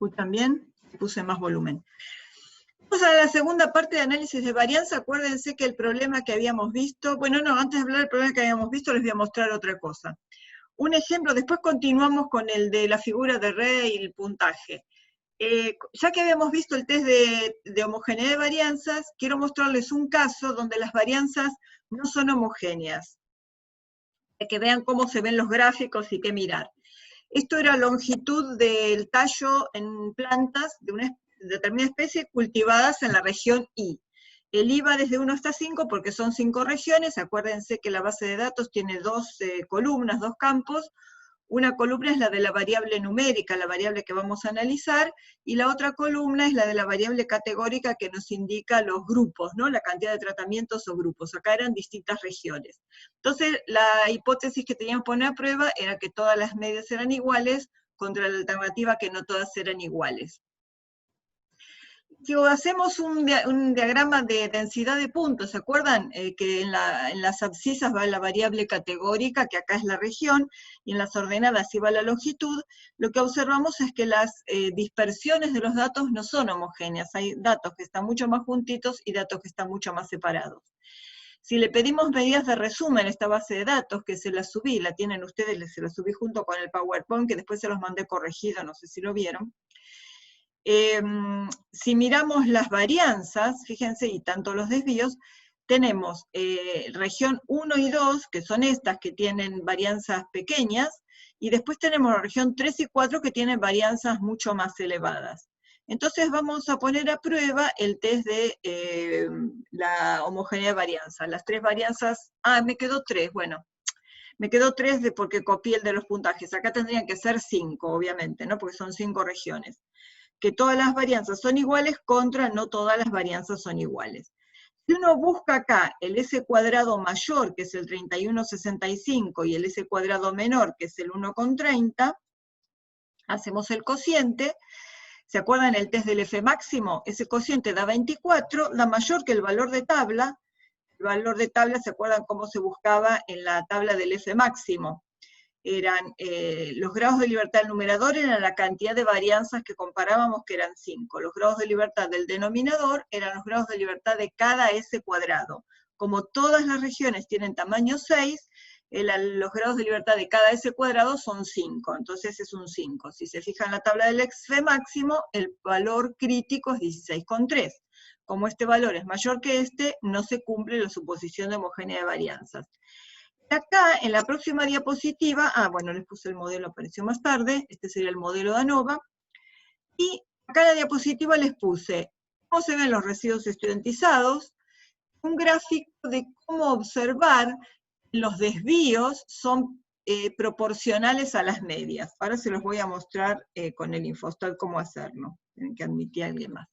¿Escuchan bien? Puse más volumen. Vamos a la segunda parte de análisis de varianza. Acuérdense que el problema que habíamos visto, bueno, no, antes de hablar del problema que habíamos visto, les voy a mostrar otra cosa. Un ejemplo, después continuamos con el de la figura de Rey y el puntaje. Ya que habíamos visto el test de homogeneidad de varianzas, quiero mostrarles un caso donde las varianzas no son homogéneas, para que vean cómo se ven los gráficos y qué mirar. Esto era longitud del tallo en plantas de una determinada especie cultivadas en la región I. El I va desde 1 hasta 5 porque son 5 regiones. Acuérdense que la base de datos tiene dos columnas, dos campos. Una columna es la de la variable numérica, la variable que vamos a analizar, y la otra columna es la de la variable categórica que nos indica los grupos, ¿no? La cantidad de tratamientos o grupos. Acá eran distintas regiones. Entonces, la hipótesis que teníamos que poner a prueba era que todas las medias eran iguales, contra la alternativa que no todas eran iguales. Si hacemos un diagrama de densidad de puntos, ¿se acuerdan? Que en las abscisas va la variable categórica, que acá es la región, y en las ordenadas sí va la longitud. Lo que observamos es que las dispersiones de los datos no son homogéneas. Hay datos que están mucho más juntitos y datos que están mucho más separados. Si le pedimos medidas de resumen a esta base de datos, que se las subí, la tienen ustedes, se las subí junto con el PowerPoint, que después se los mandé corregido, no sé si lo vieron. Si miramos las varianzas, fíjense, y tanto los desvíos, tenemos región 1 y 2, que son estas que tienen varianzas pequeñas, y después tenemos la región 3 y 4 que tienen varianzas mucho más elevadas. Entonces vamos a poner a prueba el test de la homogeneidad de varianza. Las tres varianzas, me quedó 3, bueno. Me quedó 3 porque copié el de los puntajes. Acá tendrían que ser 5, obviamente, ¿no? Porque son 5 regiones. Que todas las varianzas son iguales contra no todas las varianzas son iguales. Si uno busca acá el S cuadrado mayor, que es el 31,65, y el S cuadrado menor, que es el 1,30, hacemos el cociente. ¿Se acuerdan el test del F máximo? Ese cociente da 24, da mayor que el valor de tabla. El valor de tabla, ¿se acuerdan cómo se buscaba en la tabla del F máximo? Eran los grados de libertad del numerador, eran la cantidad de varianzas que comparábamos, que eran 5. Los grados de libertad del denominador eran los grados de libertad de cada S cuadrado. Como todas las regiones tienen tamaño 6, los grados de libertad de cada S cuadrado son 5, entonces es un 5. Si se fijan en la tabla del F máximo, el valor crítico es 16,3. Como este valor es mayor que este, no se cumple la suposición de homogeneidad de varianzas. Acá, en la próxima diapositiva, bueno, les puse el modelo, apareció más tarde, este sería el modelo de ANOVA, y acá en la diapositiva les puse cómo se ven los residuos estudiantizados, un gráfico de cómo observar los desvíos son proporcionales a las medias. Ahora se los voy a mostrar con el Infostat cómo hacerlo. Tienen que admitir a alguien más.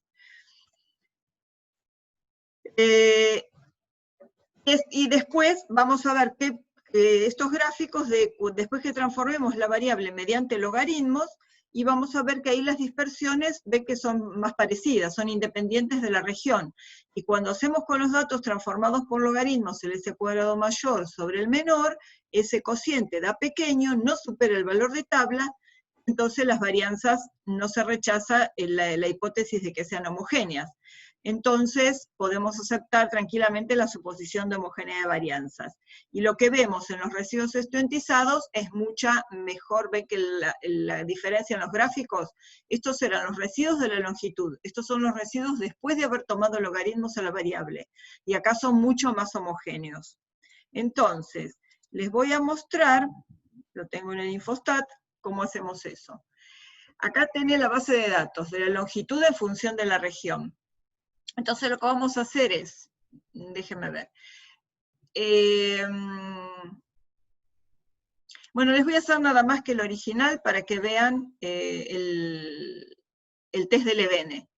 Y después vamos a ver que estos gráficos, después que transformemos la variable mediante logaritmos, y vamos a ver que ahí las dispersiones ven que son más parecidas, son independientes de la región. Y cuando hacemos con los datos transformados por logaritmos el S cuadrado mayor sobre el menor, ese cociente da pequeño, no supera el valor de tabla, entonces las varianzas no se rechaza la hipótesis de que sean homogéneas. Entonces podemos aceptar tranquilamente la suposición de homogeneidad de varianzas. Y lo que vemos en los residuos estudiantizados es mucha mejor, ven que la diferencia en los gráficos, estos eran los residuos de la longitud, estos son los residuos después de haber tomado logaritmos a la variable, y acá son mucho más homogéneos. Entonces, les voy a mostrar, lo tengo en el Infostat, cómo hacemos eso. Acá tenés la base de datos de la longitud en función de la región. Entonces lo que vamos a hacer es, déjenme ver. Bueno, les voy a hacer nada más que el original para que vean el test de Levene.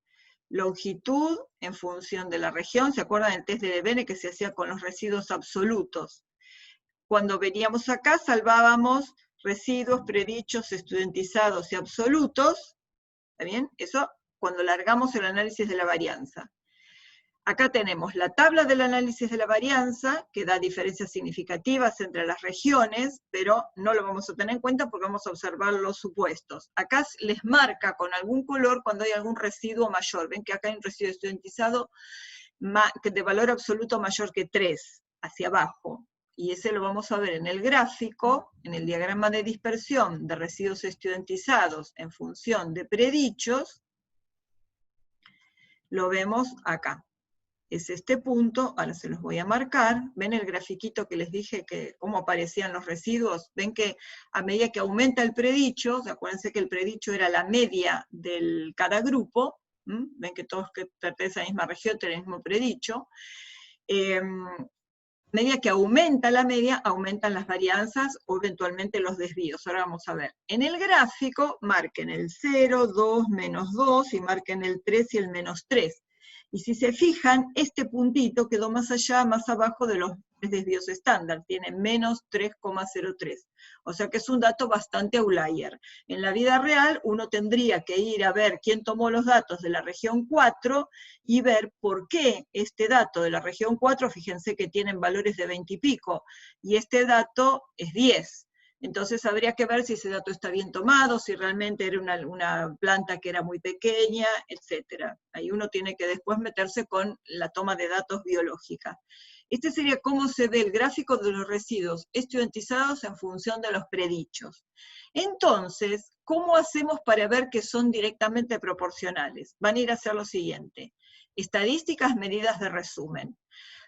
Longitud en función de la región, ¿se acuerdan del test de Levene que se hacía con los residuos absolutos? Cuando veníamos acá salvábamos residuos predichos, estudiantizados y absolutos, ¿está bien? Eso cuando largamos el análisis de la varianza. Acá tenemos la tabla del análisis de la varianza, que da diferencias significativas entre las regiones, pero no lo vamos a tener en cuenta porque vamos a observar los supuestos. Acá les marca con algún color cuando hay algún residuo mayor. Ven que acá hay un residuo estudiantizado de valor absoluto mayor que 3, hacia abajo. Y ese lo vamos a ver en el gráfico, en el diagrama de dispersión de residuos estudiantizados en función de predichos. Lo vemos acá. Es este punto, ahora se los voy a marcar. ¿Ven el grafiquito que les dije que cómo aparecían los residuos? Ven que a medida que aumenta el predicho, acuérdense que el predicho era la media de cada grupo, ven que todos que pertenecen a la misma región tienen el mismo predicho. A medida que aumenta la media, aumentan las varianzas o eventualmente los desvíos. Ahora vamos a ver. En el gráfico, marquen el 0, 2, menos 2, y marquen el 3 y el menos 3. Y si se fijan, este puntito quedó más allá, más abajo de los desvíos estándar, tiene menos 3,03. O sea que es un dato bastante outlier. En la vida real, uno tendría que ir a ver quién tomó los datos de la región 4 y ver por qué este dato de la región 4, fíjense que tienen valores de 20 y pico, y este dato es 10. Entonces habría que ver si ese dato está bien tomado, si realmente era una planta que era muy pequeña, etc. Ahí uno tiene que después meterse con la toma de datos biológica. Este sería cómo se ve el gráfico de los residuos estudiantizados en función de los predichos. Entonces, ¿cómo hacemos para ver que son directamente proporcionales? Van a ir a hacer lo siguiente. Estadísticas, medidas de resumen.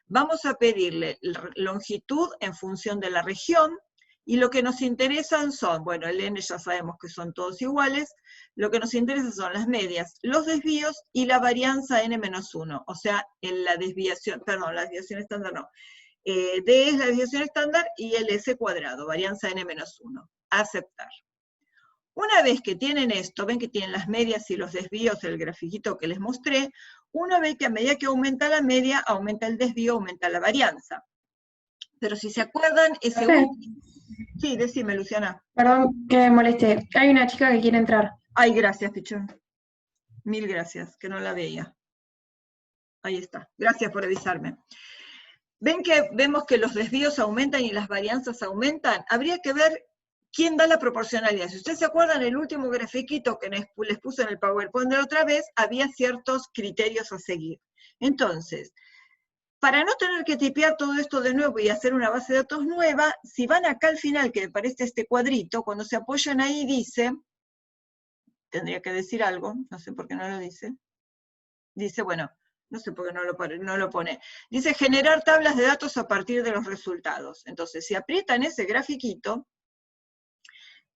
Vamos a pedirle longitud en función de la región, y lo que nos interesan son, bueno, el n ya sabemos que son todos iguales, lo que nos interesa son las medias, los desvíos y la varianza n-1, o sea, en la desviación, perdón, la desviación estándar no, D es la desviación estándar y el S cuadrado, varianza n-1, aceptar. Una vez que tienen esto, ven que tienen las medias y los desvíos, el grafiquito que les mostré, uno ve que a medida que aumenta la media, aumenta el desvío, aumenta la varianza. Pero si se acuerdan, ese último... Sí, decime, Luciana. Perdón que me moleste. Hay una chica que quiere entrar. Ay, gracias, Pichón. Mil gracias, que no la veía. Ahí está. Gracias por avisarme. Vemos que los desvíos aumentan y las varianzas aumentan. Habría que ver quién da la proporcionalidad. Si ustedes se acuerdan, el último grafiquito que les puse en el PowerPoint de la otra vez, había ciertos criterios a seguir. Entonces, para no tener que tipear todo esto de nuevo y hacer una base de datos nueva, si van acá al final, que me parece este cuadrito, cuando se apoyan ahí dice, tendría que decir algo, no sé por qué no lo dice, dice, bueno, no sé por qué no lo pone, dice generar tablas de datos a partir de los resultados. Entonces, si aprietan ese grafiquito,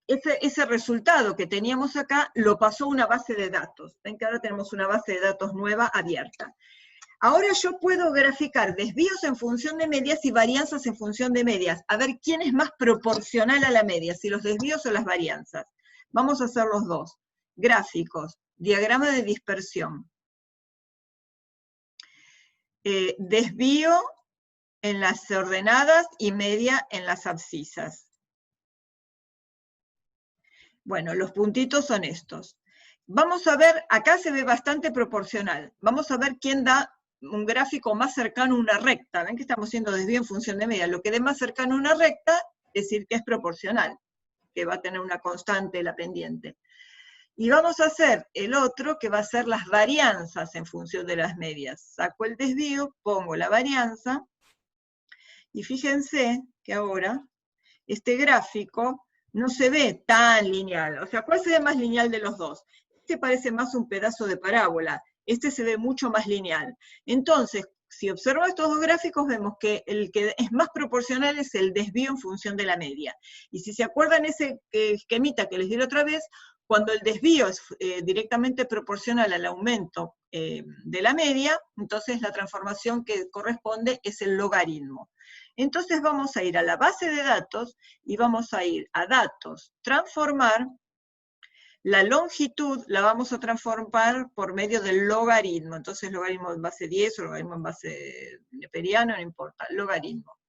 ese resultado que teníamos acá, lo pasó a una base de datos. Ven que ahora tenemos una base de datos nueva abierta. Ahora yo puedo graficar desvíos en función de medias y varianzas en función de medias, a ver quién es más proporcional a la media, si los desvíos o las varianzas. Vamos a hacer los dos. Gráficos, diagrama de dispersión. Desvío en las ordenadas y media en las abscisas. Bueno, los puntitos son estos. Vamos a ver, acá se ve bastante proporcional. Vamos a ver quién da un gráfico más cercano a una recta. Ven que estamos haciendo desvío en función de media. Lo que dé más cercano a una recta, es decir que es proporcional, que va a tener una constante la pendiente. Y vamos a hacer el otro, que va a ser las varianzas en función de las medias. Saco el desvío, pongo la varianza, y fíjense que ahora este gráfico no se ve tan lineal. O sea, ¿cuál se ve más lineal de los dos? Este parece más un pedazo de parábola. Este se ve mucho más lineal. Entonces, si observo estos dos gráficos, vemos que el que es más proporcional es el desvío en función de la media. Y si se acuerdan ese esquemita que les di la otra vez, cuando el desvío es directamente proporcional al aumento de la media, entonces la transformación que corresponde es el logaritmo. Entonces vamos a ir a la base de datos y vamos a ir a datos, transformar. La longitud la vamos a transformar por medio del logaritmo. Entonces logaritmo en base 10 o logaritmo en base neperiano, no importa, logaritmo.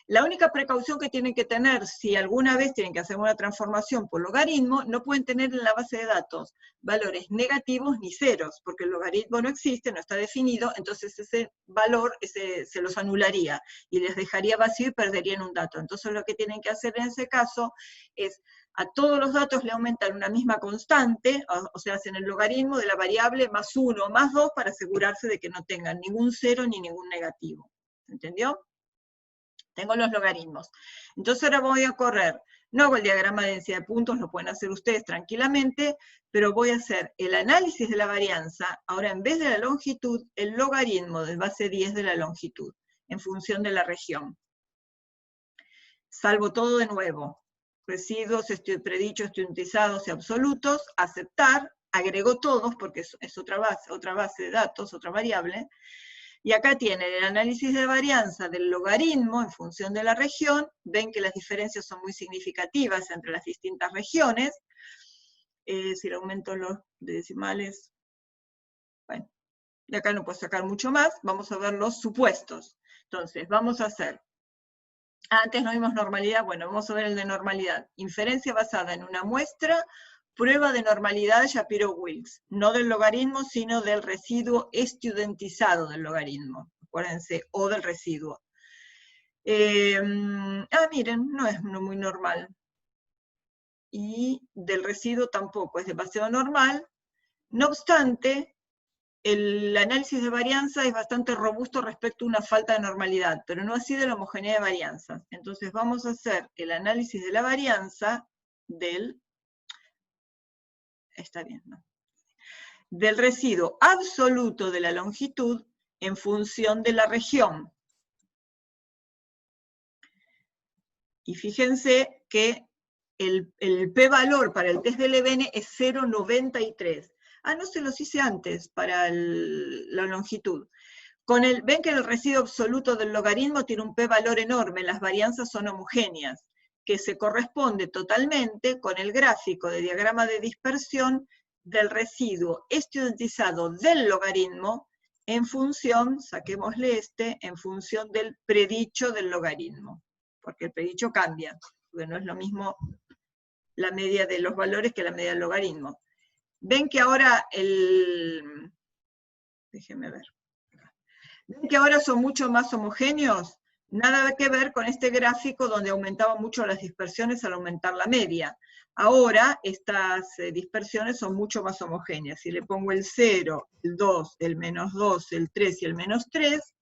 La única precaución que tienen que tener, si alguna vez tienen que hacer una transformación por logaritmo, no pueden tener en la base de datos valores negativos ni ceros, porque el logaritmo no existe, no está definido, entonces ese valor se los anularía y les dejaría vacío y perderían un dato. Entonces lo que tienen que hacer en ese caso es a todos los datos le aumentan una misma constante, o sea, hacen el logaritmo de la variable más 1 o más 2 para asegurarse de que no tengan ningún cero ni ningún negativo. ¿Entendió? Tengo los logaritmos. Entonces ahora voy a correr. No hago el diagrama de densidad de puntos, lo pueden hacer ustedes tranquilamente, pero voy a hacer el análisis de la varianza, ahora en vez de la longitud, el logaritmo de base 10 de la longitud, en función de la región. Salvo todo de nuevo. Residuos, predichos, estudiantizados y absolutos, aceptar, agrego todos, porque es otra base de datos, otra variable, y acá tienen el análisis de varianza del logaritmo en función de la región, ven que las diferencias son muy significativas entre las distintas regiones, si le aumento los decimales, bueno, de acá no puedo sacar mucho más, vamos a ver los supuestos. Entonces, vamos a hacer, antes no vimos normalidad, bueno, vamos a ver el de normalidad. Inferencia basada en una muestra, prueba de normalidad Shapiro-Wilks, no del logaritmo, sino del residuo estudiantizado del logaritmo, acuérdense, o del residuo. Miren, no es muy normal. Y del residuo tampoco, es demasiado normal. No obstante, el análisis de varianza es bastante robusto respecto a una falta de normalidad, pero no así de la homogeneidad de varianzas. Entonces vamos a hacer el análisis de la varianza del, está bien, ¿no?, del residuo absoluto de la longitud en función de la región. Y fíjense que el p-valor para el test de Levene es 0,93. No se los hice antes para la longitud. Ven que el residuo absoluto del logaritmo tiene un p-valor enorme, las varianzas son homogéneas, que se corresponde totalmente con el gráfico de diagrama de dispersión del residuo estudiantizado del logaritmo en función, saquémosle en función del predicho del logaritmo, porque el predicho cambia, porque no es lo mismo la media de los valores que la media del logaritmo. Ven que ahora déjenme ver. ¿Ven que ahora son mucho más homogéneos? Nada que ver con este gráfico donde aumentaban mucho las dispersiones al aumentar la media. Ahora estas dispersiones son mucho más homogéneas. Si le pongo el 0, el 2, el menos 2, el 3 y el menos 3,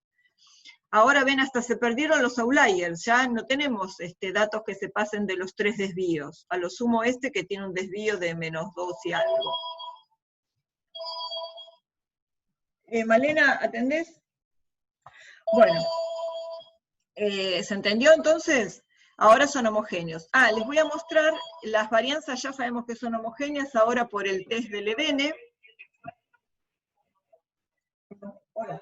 ahora ven, hasta se perdieron los outliers, ya no tenemos datos que se pasen de los 3 desvíos. A lo sumo que tiene un desvío de menos 2 y algo. Malena, ¿atendés? Bueno, ¿se entendió entonces? Ahora son homogéneos. Les voy a mostrar, las varianzas ya sabemos que son homogéneas, ahora por el test de Levene. Hola,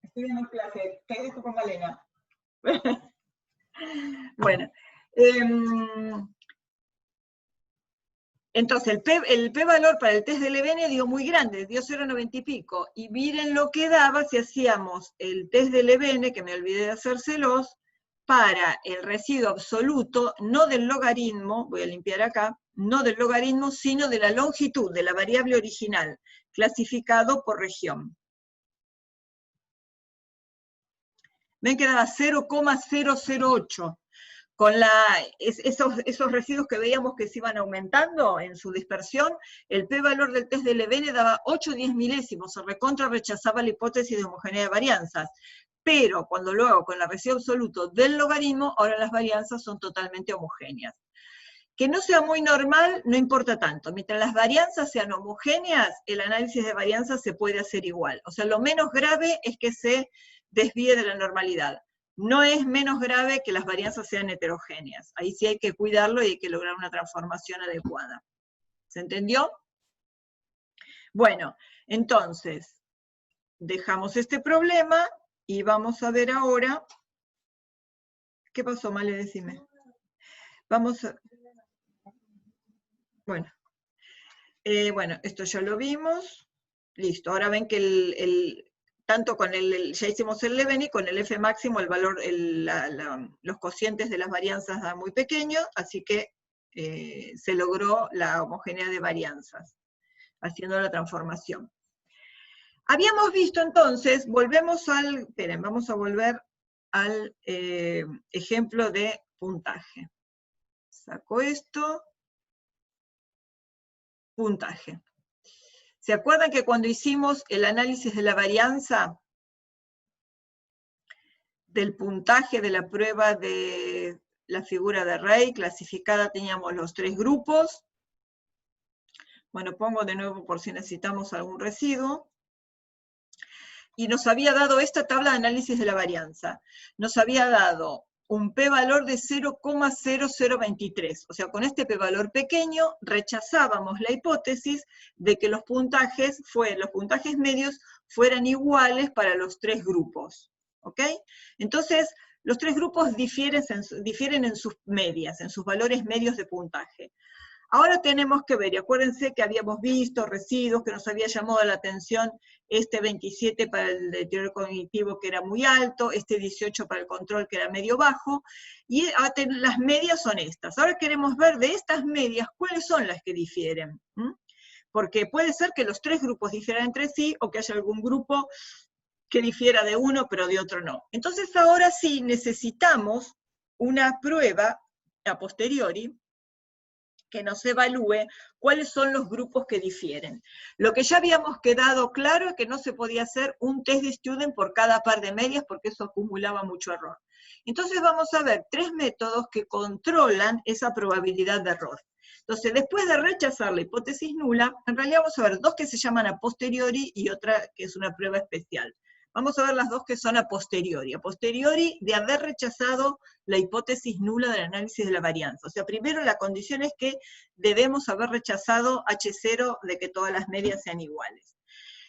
estoy en clase, te dejo con Malena. Bueno, entonces el p-valor para el test de Levene dio muy grande, dio 0,90 y pico, y miren lo que daba si hacíamos el test de Levene, que me olvidé de hacérselos, para el residuo absoluto, no del logaritmo, voy a limpiar acá, no del logaritmo, sino de la longitud, de la variable original, clasificado por región. Ven que daba 0,008. Con esos residuos que veíamos que se iban aumentando en su dispersión, el p-valor del test de Levene daba 8 o 10 milésimos, se recontra rechazaba la hipótesis de homogeneidad de varianzas. Pero cuando lo hago con el residuo absoluto del logaritmo, ahora las varianzas son totalmente homogéneas. Que no sea muy normal, no importa tanto. Mientras las varianzas sean homogéneas, el análisis de varianzas se puede hacer igual. O sea, lo menos grave es que se desvíe de la normalidad. No es menos grave que las varianzas sean heterogéneas. Ahí sí hay que cuidarlo y hay que lograr una transformación adecuada. ¿Se entendió? Bueno, entonces, dejamos este problema y vamos a ver ahora. ¿Qué pasó, Male? Decime. Vamos a... Bueno. Bueno, esto ya lo vimos. Listo. Ahora ven que tanto con ya hicimos el Leveni, con el F máximo el valor, los cocientes de las varianzas dan muy pequeños, así que se logró la homogeneidad de varianzas, haciendo la transformación. Habíamos visto entonces, esperen, vamos a volver al ejemplo de puntaje. Saco esto, puntaje. ¿Se acuerdan que cuando hicimos el análisis de la varianza del puntaje de la prueba de la figura de Rey clasificada, teníamos los 3 grupos? Bueno, pongo de nuevo por si necesitamos algún residuo. Y nos había dado esta tabla de análisis de la varianza. Nos había dado un p-valor de 0,0023. O sea, con este p-valor pequeño rechazábamos la hipótesis de que los puntajes medios fueran iguales para los 3 grupos. ¿Ok? Entonces, los 3 grupos difieren en sus medias, en sus valores medios de puntaje. Ahora tenemos que ver, y acuérdense que habíamos visto residuos, que nos había llamado la atención este 27 para el deterioro cognitivo que era muy alto, este 18 para el control que era medio bajo, y las medias son estas. Ahora queremos ver de estas medias cuáles son las que difieren. Porque puede ser que los 3 grupos difieran entre sí, o que haya algún grupo que difiera de uno, pero de otro no. Entonces ahora sí necesitamos una prueba a posteriori, que nos evalúe cuáles son los grupos que difieren. Lo que ya habíamos quedado claro es que no se podía hacer un test de student por cada par de medias, porque eso acumulaba mucho error. Entonces vamos a ver 3 métodos que controlan esa probabilidad de error. Entonces, después de rechazar la hipótesis nula, en realidad vamos a ver 2 que se llaman a posteriori y otra que es una prueba especial. Vamos a ver las 2 que son a posteriori de haber rechazado la hipótesis nula del análisis de la varianza. O sea, primero la condición es que debemos haber rechazado H0 de que todas las medias sean iguales.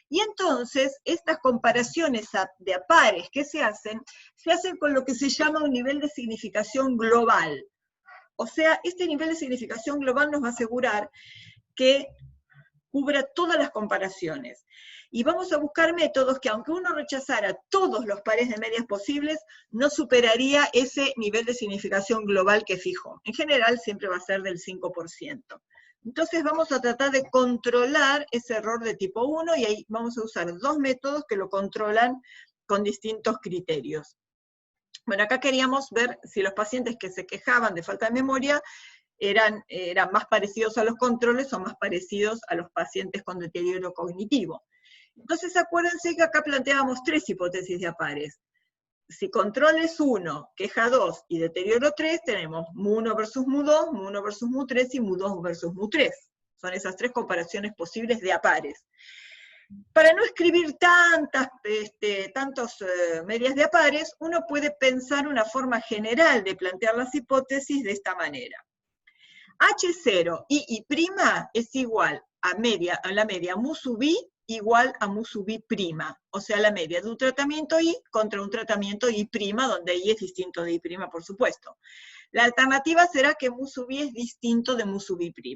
Y entonces, estas comparaciones de a pares que se hacen con lo que se llama un nivel de significación global. O sea, este nivel de significación global nos va a asegurar que cubra todas las comparaciones. Y vamos a buscar métodos que, aunque uno rechazara todos los pares de medias posibles, no superaría ese nivel de significación global que fijó. En general siempre va a ser del 5%. Entonces vamos a tratar de controlar ese error de tipo 1, y ahí vamos a usar 2 métodos que lo controlan con distintos criterios. Bueno, acá queríamos ver si los pacientes que se quejaban de falta de memoria eran más parecidos a los controles o más parecidos a los pacientes con deterioro cognitivo. Entonces acuérdense que acá planteábamos 3 hipótesis de a pares. Si control es 1, queja 2 y deterioro 3, tenemos mu1 versus mu2, mu1 versus mu3 y mu2 versus mu3. Son esas 3 comparaciones posibles de a pares. Para no escribir tantas medias de a pares, uno puede pensar una forma general de plantear las hipótesis de esta manera. H0 y I' es igual a la media mu sub I igual a mu sub I', o sea, la media de un tratamiento I contra un tratamiento I', donde I es distinto de I', por supuesto. La alternativa será que mu sub I es distinto de mu sub I'.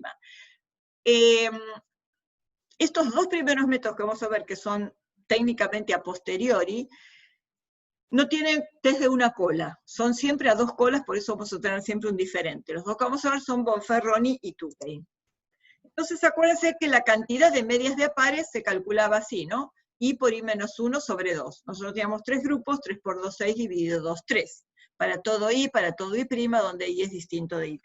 Estos 2 primeros métodos que vamos a ver, que son técnicamente a posteriori, no tienen test de una cola, son siempre a 2 colas, por eso vamos a tener siempre un diferente. Los 2 que vamos a ver son Bonferroni y Tukey. Entonces acuérdense que la cantidad de medias de a pares se calculaba así, ¿no? I por I menos 1 sobre 2. Nosotros teníamos 3 grupos, 3 por 2, 6, dividido 2, 3. Para todo I, donde I es distinto de I'.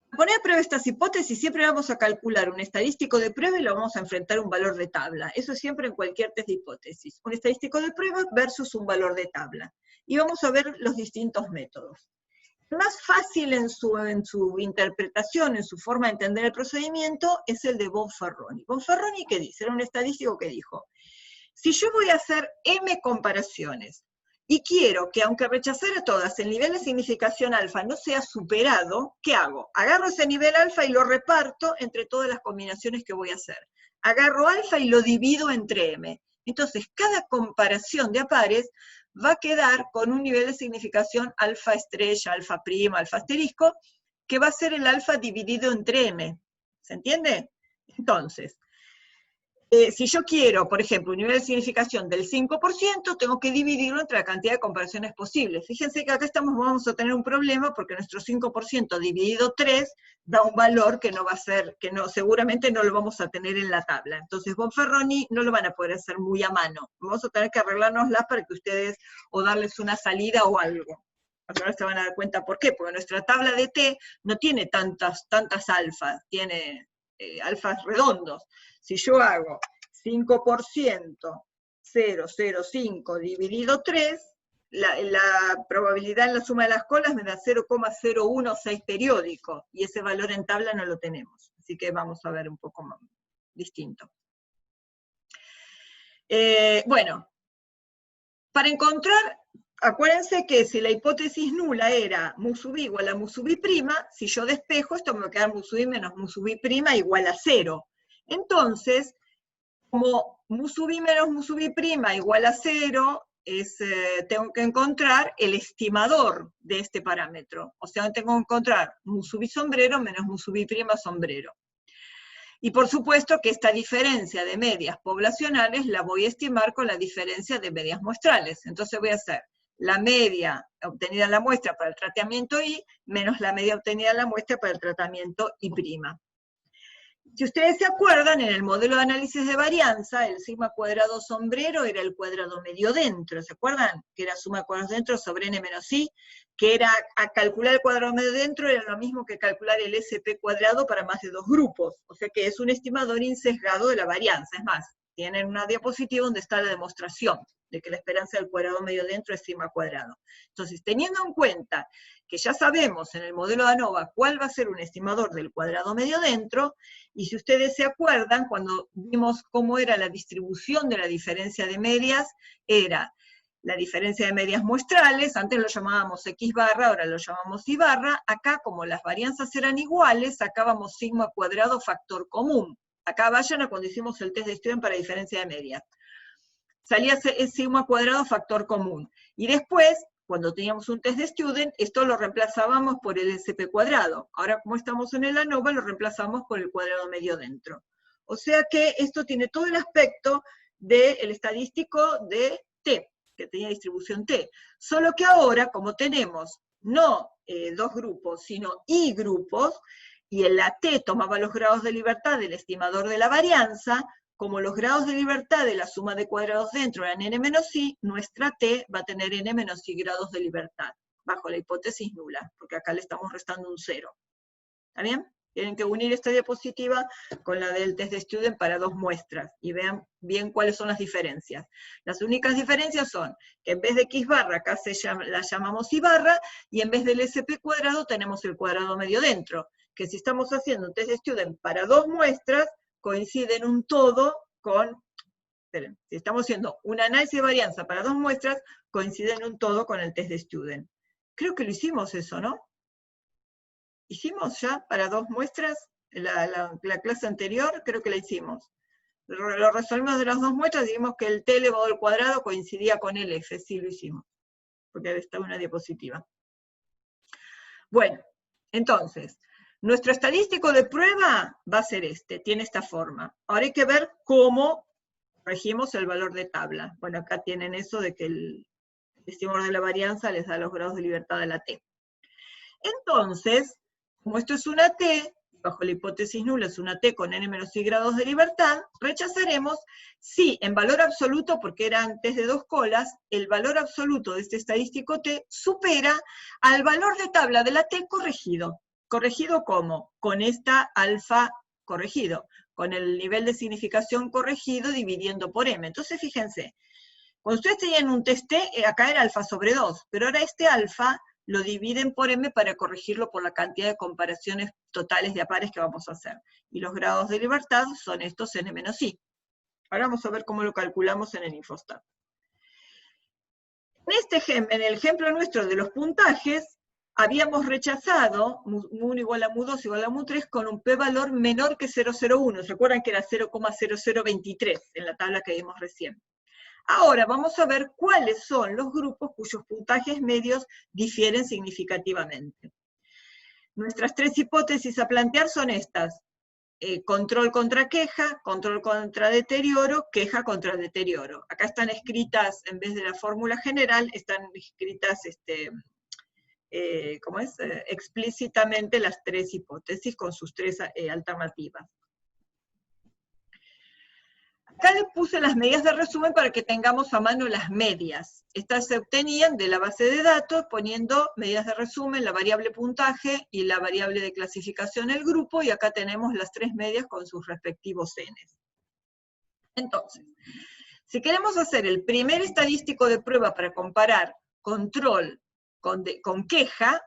Para poner a prueba estas hipótesis, siempre vamos a calcular un estadístico de prueba y lo vamos a enfrentar a un valor de tabla. Eso es siempre en cualquier test de hipótesis. Un estadístico de prueba versus un valor de tabla. Y vamos a ver los distintos métodos. El más fácil en su interpretación, en su forma de entender el procedimiento, es el de Bonferroni. Bonferroni, ¿qué dice? Era un estadístico que dijo, si yo voy a hacer M comparaciones, y quiero que, aunque rechazara todas, el nivel de significación alfa no sea superado, ¿qué hago? Agarro ese nivel alfa y lo reparto entre todas las combinaciones que voy a hacer. Agarro alfa y lo divido entre M. Entonces, cada comparación de a pares va a quedar con un nivel de significación alfa estrella, alfa prima, alfa asterisco, que va a ser el alfa dividido entre M. ¿Se entiende? Entonces, si yo quiero, por ejemplo, un nivel de significación del 5%, tengo que dividirlo entre la cantidad de comparaciones posibles. Fíjense que acá vamos a tener un problema porque nuestro 5% dividido 3 da un valor que no va a ser, seguramente no lo vamos a tener en la tabla. Entonces, Bonferroni no lo van a poder hacer muy a mano. Vamos a tener que arreglárnoslas para que ustedes, o darles una salida o algo. Ahora se van a dar cuenta por qué, porque nuestra tabla de T no tiene tantas alfas, tiene alfas redondos. Si yo hago 5%, 0,05 dividido 3, la probabilidad en la suma de las colas me da 0,016 periódico, y ese valor en tabla no lo tenemos. Así que vamos a ver un poco más distinto. Bueno, para encontrar, acuérdense que si la hipótesis nula era mu sub i igual a mu sub i prima, si yo despejo, esto me va a quedar mu sub i menos mu sub i prima igual a 0. Entonces, como mu sub i menos mu sub i prima igual a 0, tengo que encontrar el estimador de este parámetro. O sea, tengo que encontrar mu sub i sombrero menos mu sub i prima sombrero. Y por supuesto que esta diferencia de medias poblacionales la voy a estimar con la diferencia de medias muestrales. Entonces voy a hacer la media obtenida en la muestra para el tratamiento I menos la media obtenida en la muestra para el tratamiento I'. Si ustedes se acuerdan, en el modelo de análisis de varianza, el sigma cuadrado sombrero era el cuadrado medio dentro, ¿se acuerdan? Que era suma de cuadrados dentro sobre n menos i, que era, a calcular el cuadrado medio dentro era lo mismo que calcular el SP cuadrado para más de 2 grupos, o sea que es un estimador insesgado de la varianza. Es más, tienen una diapositiva donde está la demostración de que la esperanza del cuadrado medio dentro es sigma cuadrado. Entonces, teniendo en cuenta que ya sabemos en el modelo de ANOVA cuál va a ser un estimador del cuadrado medio dentro, y si ustedes se acuerdan, cuando vimos cómo era la distribución de la diferencia de medias, era la diferencia de medias muestrales, antes lo llamábamos X barra, ahora lo llamamos Y barra, acá como las varianzas eran iguales, sacábamos sigma cuadrado factor común. Acá vayan a cuando hicimos el test de Student para diferencia de medias. Salía sigma cuadrado factor común. Y después, cuando teníamos un test de Student, esto lo reemplazábamos por el SP cuadrado. Ahora, como estamos en el ANOVA, lo reemplazamos por el cuadrado medio dentro. O sea que esto tiene todo el aspecto del estadístico de T, que tenía distribución T. Solo que ahora, como tenemos no 2 grupos, sino I grupos, y en la T tomaba los grados de libertad del estimador de la varianza, como los grados de libertad de la suma de cuadrados dentro eran n menos i, nuestra T va a tener n menos i grados de libertad, bajo la hipótesis nula, porque acá le estamos restando un 0. ¿Está bien? Tienen que unir esta diapositiva con la del test de Student para 2 muestras, y vean bien cuáles son las diferencias. Las únicas diferencias son que en vez de X barra, acá la llamamos Y barra, y en vez del SP cuadrado tenemos el cuadrado medio dentro, que si estamos haciendo un test de Student para 2 muestras, coincide en un todo con, esperen, si estamos haciendo un análisis de varianza para 2 muestras, coincide en un todo con el test de Student. Creo que lo hicimos eso, ¿no? ¿Hicimos ya para 2 muestras? La clase anterior creo que la hicimos. Lo resolvimos de las 2 muestras y vimos que el T elevado al cuadrado coincidía con el F, sí lo hicimos, porque ahí está una diapositiva. Bueno, entonces, nuestro estadístico de prueba va a ser este, tiene esta forma. Ahora hay que ver cómo regimos el valor de tabla. Bueno, acá tienen eso de que el estimador de la varianza les da los grados de libertad a la T. Entonces, como esto es una T, bajo la hipótesis nula es una T con n menos i grados de libertad, rechazaremos si en valor absoluto, porque era antes de 2 colas, el valor absoluto de este estadístico T supera al valor de tabla de la T corregido. ¿Corregido cómo? Con esta alfa corregido, con el nivel de significación corregido dividiendo por m. Entonces, fíjense, cuando ustedes tenían un test T, acá era alfa sobre 2, pero ahora este alfa lo dividen por m para corregirlo por la cantidad de comparaciones totales de pares que vamos a hacer. Y los grados de libertad son estos n menos i. Ahora vamos a ver cómo lo calculamos en el Infostat. En el ejemplo nuestro de los puntajes, habíamos rechazado mu1 igual a mu2 igual a mu3 con un p-valor menor que 0,01. ¿Se acuerdan que era 0,0023 en la tabla que vimos recién? Ahora vamos a ver cuáles son los grupos cuyos puntajes medios difieren significativamente. Nuestras 3 hipótesis a plantear son estas. control contra queja, control contra deterioro, queja contra deterioro. Acá están escritas, en vez de la fórmula general, están escritas explícitamente las tres hipótesis con sus tres alternativas. Acá les puse las medidas de resumen para que tengamos a mano las medias. Estas se obtenían de la base de datos poniendo medidas de resumen, la variable puntaje y la variable de clasificación del grupo, y acá tenemos las tres medias con sus respectivos n's. Entonces, si queremos hacer el primer estadístico de prueba para comparar control con queja,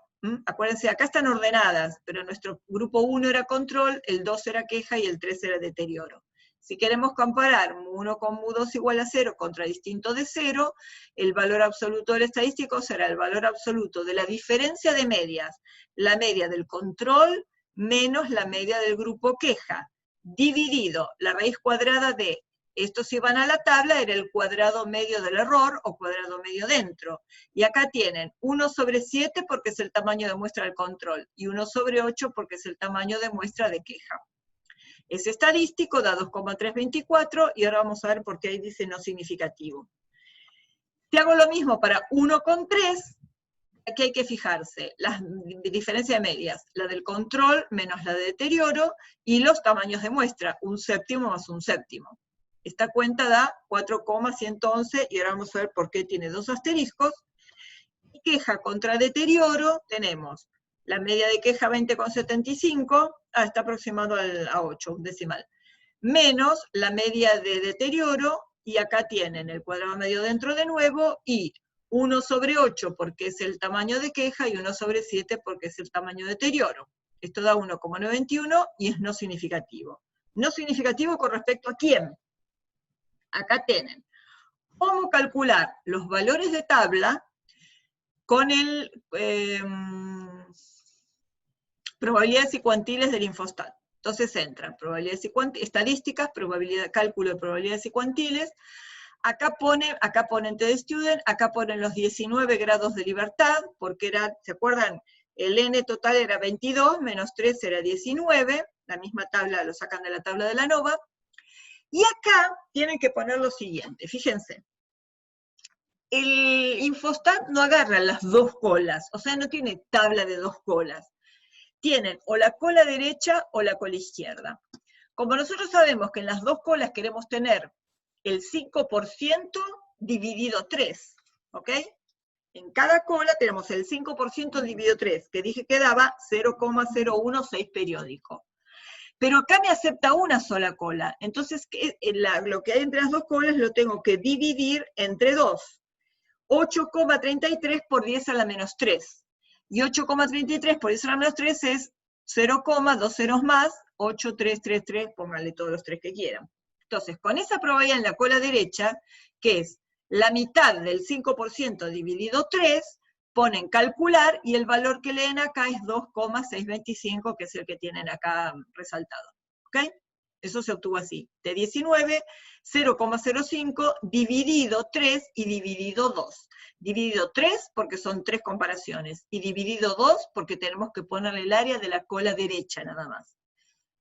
acuérdense, acá están ordenadas, pero nuestro grupo 1 era control, el 2 era queja y el 3 era deterioro. Si queremos comparar mu1 con mu2 igual a 0 contra distinto de 0, el valor absoluto del estadístico será el valor absoluto de la diferencia de medias, la media del control menos la media del grupo queja, dividido la raíz cuadrada de, estos si van a la tabla, era el cuadrado medio del error o cuadrado medio dentro. Y acá tienen 1 sobre 7 porque es el tamaño de muestra del control, y 1 sobre 8 porque es el tamaño de muestra de queja. Es estadístico, da 2,324, y ahora vamos a ver por qué ahí dice no significativo. Si hago lo mismo para 1,3, aquí hay que fijarse, la diferencia de medias, la del control menos la de deterioro, y los tamaños de muestra, 1/7 más 1/7. Esta cuenta da 4,111, y ahora vamos a ver por qué tiene dos asteriscos. Y queja contra deterioro, tenemos la media de queja 20,75, está aproximado a 8, un decimal, menos la media de deterioro, y acá tienen el cuadrado medio dentro de nuevo, y 1 sobre 8 porque es el tamaño de queja, y 1 sobre 7 porque es el tamaño de deterioro. Esto da 1,91 y es no significativo. No significativo con respecto a quién. Acá tienen cómo calcular los valores de tabla con el probabilidades y cuantiles del Infostat. Entonces entran probabilidades y estadísticas, cálculo de probabilidades y cuantiles. Acá ponen TD Student, acá ponen los 19 grados de libertad, porque era, ¿se acuerdan? El N total era 22, menos 3 era 19, la misma tabla, lo sacan de la tabla de la ANOVA. Y acá tienen que poner lo siguiente, fíjense. El Infostat no agarra las dos colas, o sea, no tiene tabla de dos colas. Tienen o la cola derecha o la cola izquierda. Como nosotros sabemos que en las dos colas queremos tener el 5% dividido 3, ¿ok? En cada cola tenemos el 5% dividido 3, que dije que daba 0,016 periódico. Pero acá me acepta una sola cola, entonces lo que hay entre las dos colas lo tengo que dividir entre 2. 8,33 por 10 a la menos 3. Y 8,33 por 10 a la menos 3 es 0, 2 ceros más, 8,333, pónganle todos los 3 que quieran. Entonces, con esa probabilidad en la cola derecha, que es la mitad del 5% dividido 3, ponen calcular, y el valor que leen acá es 2,625, que es el que tienen acá resaltado. ¿Ok? Eso se obtuvo así. De 19, 0,05 dividido 3 y dividido 2. Dividido 3 porque son 3 comparaciones, y dividido 2 porque tenemos que ponerle el área de la cola derecha nada más.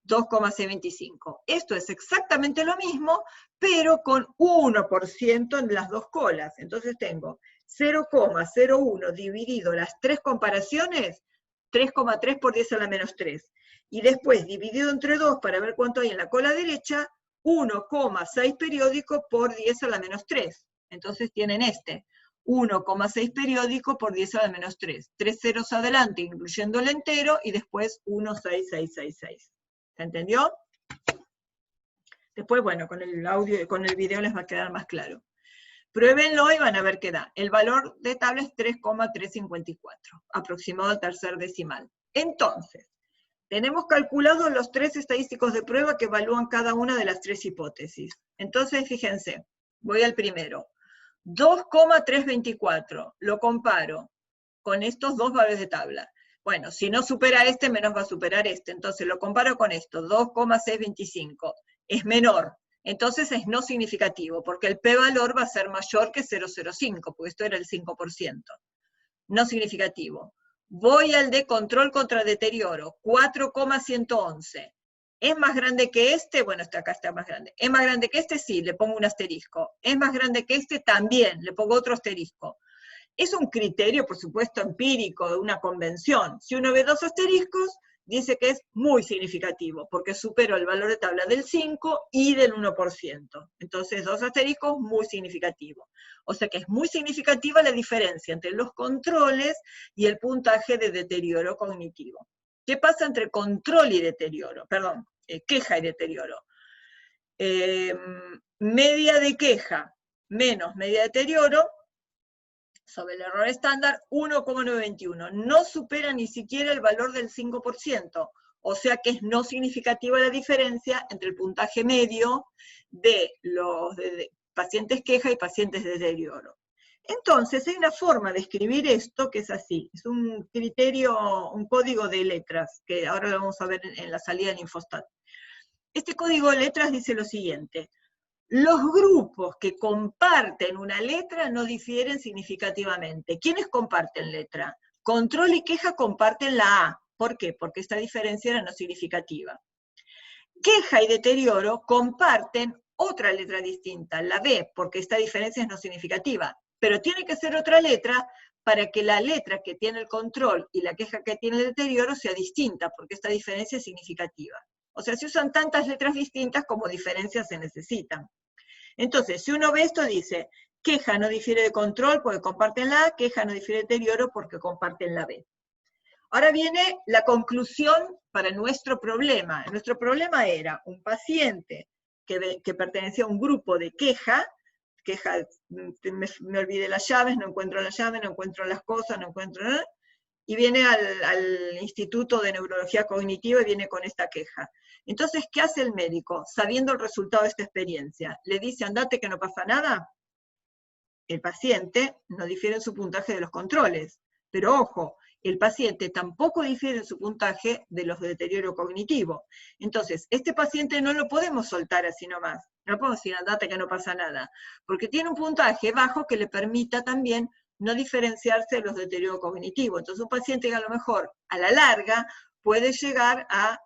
2,625. Esto es exactamente lo mismo, pero con 1% en las dos colas. Entonces tengo 0,01 dividido las 3 comparaciones, 3,3 por 10 a la menos 3. Y después dividido entre 2 para ver cuánto hay en la cola derecha, 1,6 periódico por 10 a la menos 3. Entonces tienen 1,6 periódico por 10 a la menos 3. 3 ceros adelante, incluyendo el entero, y después 1,6666. ¿Se entendió? Después, bueno, con el audio, con el video les va a quedar más claro. Pruébenlo y van a ver qué da. El valor de tabla es 3,354, aproximado al tercer decimal. Entonces, tenemos calculados los 3 estadísticos de prueba que evalúan cada una de las 3 hipótesis. Entonces, fíjense, voy al primero. 2,324, lo comparo con estos dos valores de tabla. Bueno, si no supera este, menos va a superar este. Entonces lo comparo con esto, 2,625. Es menor. Entonces es no significativo, porque el p-valor va a ser mayor que 0,05, porque esto era el 5%. No significativo. Voy al de control contra deterioro, 4,111. ¿Es más grande que este? Bueno, acá está más grande. ¿Es más grande que este? Sí, le pongo un asterisco. ¿Es más grande que este? También, le pongo otro asterisco. Es un criterio, por supuesto, empírico, de una convención. Si uno ve 2 asteriscos, dice que es muy significativo, porque superó el valor de tabla del 5 y del 1%. Entonces, 2 asteriscos, muy significativo. O sea que es muy significativa la diferencia entre los controles y el puntaje de deterioro cognitivo. ¿Qué pasa entre control y deterioro? Perdón, queja y deterioro. Media de queja menos media de deterioro, sobre el error estándar, 1,921. No supera ni siquiera el valor del 5%, o sea que es no significativa la diferencia entre el puntaje medio de los pacientes queja y pacientes de deterioro. Entonces, hay una forma de escribir esto que es así, es un criterio, un código de letras, que ahora lo vamos a ver en la salida del Infostat. Este código de letras dice lo siguiente: los grupos que comparten una letra no difieren significativamente. ¿Quiénes comparten letra? Control y queja comparten la A. ¿Por qué? Porque esta diferencia era no significativa. Queja y deterioro comparten otra letra distinta, la B, porque esta diferencia es no significativa. Pero tiene que ser otra letra para que la letra que tiene el control y la queja que tiene el deterioro sea distinta, porque esta diferencia es significativa. O sea, se usan tantas letras distintas como diferencias se necesitan. Entonces, si uno ve esto, dice, queja no difiere de control porque comparten la A, queja no difiere de deterioro porque comparten la B. Ahora viene la conclusión para nuestro problema. Nuestro problema era un paciente que pertenecía a un grupo de queja, me olvidé las llaves, no encuentro las llaves, no encuentro las cosas, no encuentro nada, y viene al Instituto de Neurología Cognitiva y viene con esta queja. Entonces, ¿qué hace el médico? Sabiendo el resultado de esta experiencia, le dice, andate que no pasa nada. El paciente no difiere en su puntaje de los controles, pero ojo, el paciente tampoco difiere en su puntaje de los de deterioro cognitivo. Entonces, este paciente no lo podemos soltar así nomás. No podemos decir, andate que no pasa nada, porque tiene un puntaje bajo que le permita también no diferenciarse de los de deterioro cognitivo. Entonces, un paciente que a lo mejor, a la larga, puede llegar a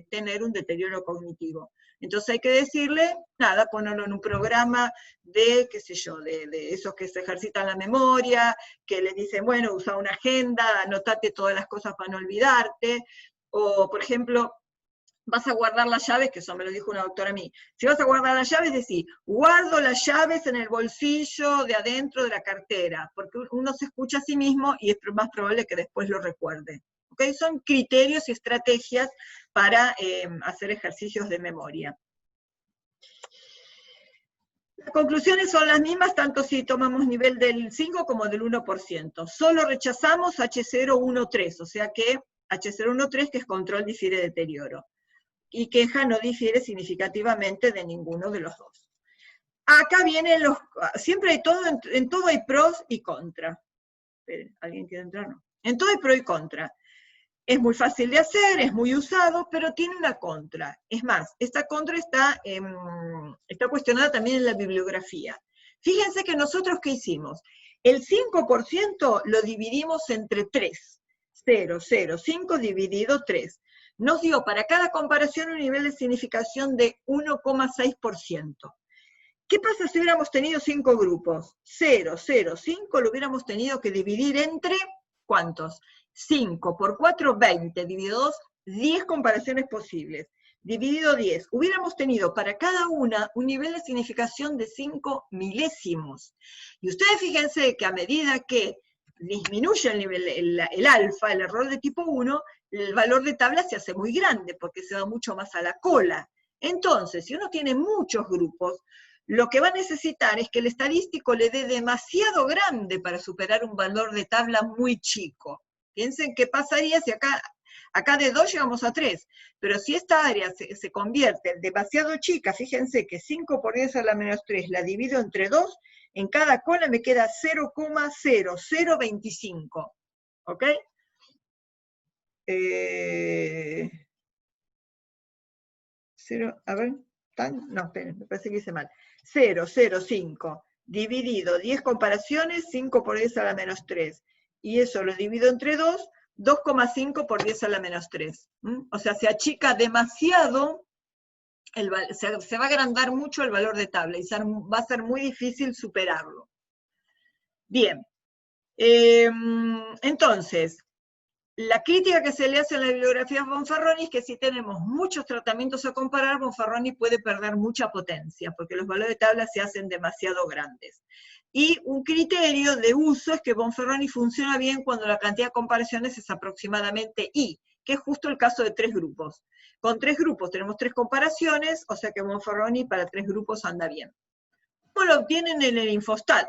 tener un deterioro cognitivo. Entonces hay que decirle, nada, ponerlo en un programa de, qué sé yo, de esos que se ejercitan la memoria, que les dicen, bueno, usa una agenda, anotate todas las cosas para no olvidarte, o por ejemplo, vas a guardar las llaves, que eso me lo dijo una doctora a mí, si vas a guardar las llaves, decís, guardo las llaves en el bolsillo de adentro de la cartera, porque uno se escucha a sí mismo y es más probable que después lo recuerde. ¿Okay? Son criterios y estrategias para hacer ejercicios de memoria. Las conclusiones son las mismas, tanto si tomamos nivel del 5 como del 1%. Solo rechazamos H013, o sea que H013, que es control, difiere de deterioro. Y queja no difiere significativamente de ninguno de los dos. Acá vienen los, siempre hay todo, en todo hay pros y contra. Esperen, ¿alguien quiere entrar? No. En todo hay pro y contra. Es muy fácil de hacer, es muy usado, pero tiene una contra. Es más, esta contra está cuestionada también en la bibliografía. Fíjense que nosotros, ¿qué hicimos? El 5% lo dividimos entre 3. 0, 0, 5 dividido 3. Nos dio para cada comparación un nivel de significación de 1,6%. ¿Qué pasa si hubiéramos tenido 5 grupos? 0, 0, 5 lo hubiéramos tenido que dividir entre, ¿cuántos? 5 por 4, 20, dividido 2, 10 comparaciones posibles. Dividido 10, hubiéramos tenido para cada una un nivel de significación de 5 milésimos. Y ustedes fíjense que a medida que disminuye el nivel, el alfa, el error de tipo 1, el valor de tabla se hace muy grande, porque se va mucho más a la cola. Entonces, si uno tiene muchos grupos, lo que va a necesitar es que el estadístico le dé demasiado grande para superar un valor de tabla muy chico. Piensen qué pasaría si acá de 2 llegamos a 3, pero si esta área se convierte en demasiado chica, fíjense que 5 por 10 a la menos 3 la divido entre 2, en cada cola me queda 0,0025, ¿ok? A ver, no, esperen, me parece que hice mal. 0,05 dividido 10 comparaciones, 5 por 10 a la menos 3. Y eso lo divido entre 2, 2,5 por 10 a la menos 3. O sea, se achica demasiado se va a agrandar mucho el valor de tabla y va a ser muy difícil superarlo. Bien, entonces, la crítica que se le hace a la bibliografía Bonferroni es que si tenemos muchos tratamientos a comparar, Bonferroni puede perder mucha potencia, porque los valores de tabla se hacen demasiado grandes. Y un criterio de uso es que Bonferroni funciona bien cuando la cantidad de comparaciones es aproximadamente I, que es justo el caso de 3 grupos. Con 3 grupos tenemos 3 comparaciones, o sea que Bonferroni para 3 grupos anda bien. ¿Cómo lo obtienen en el Infostat?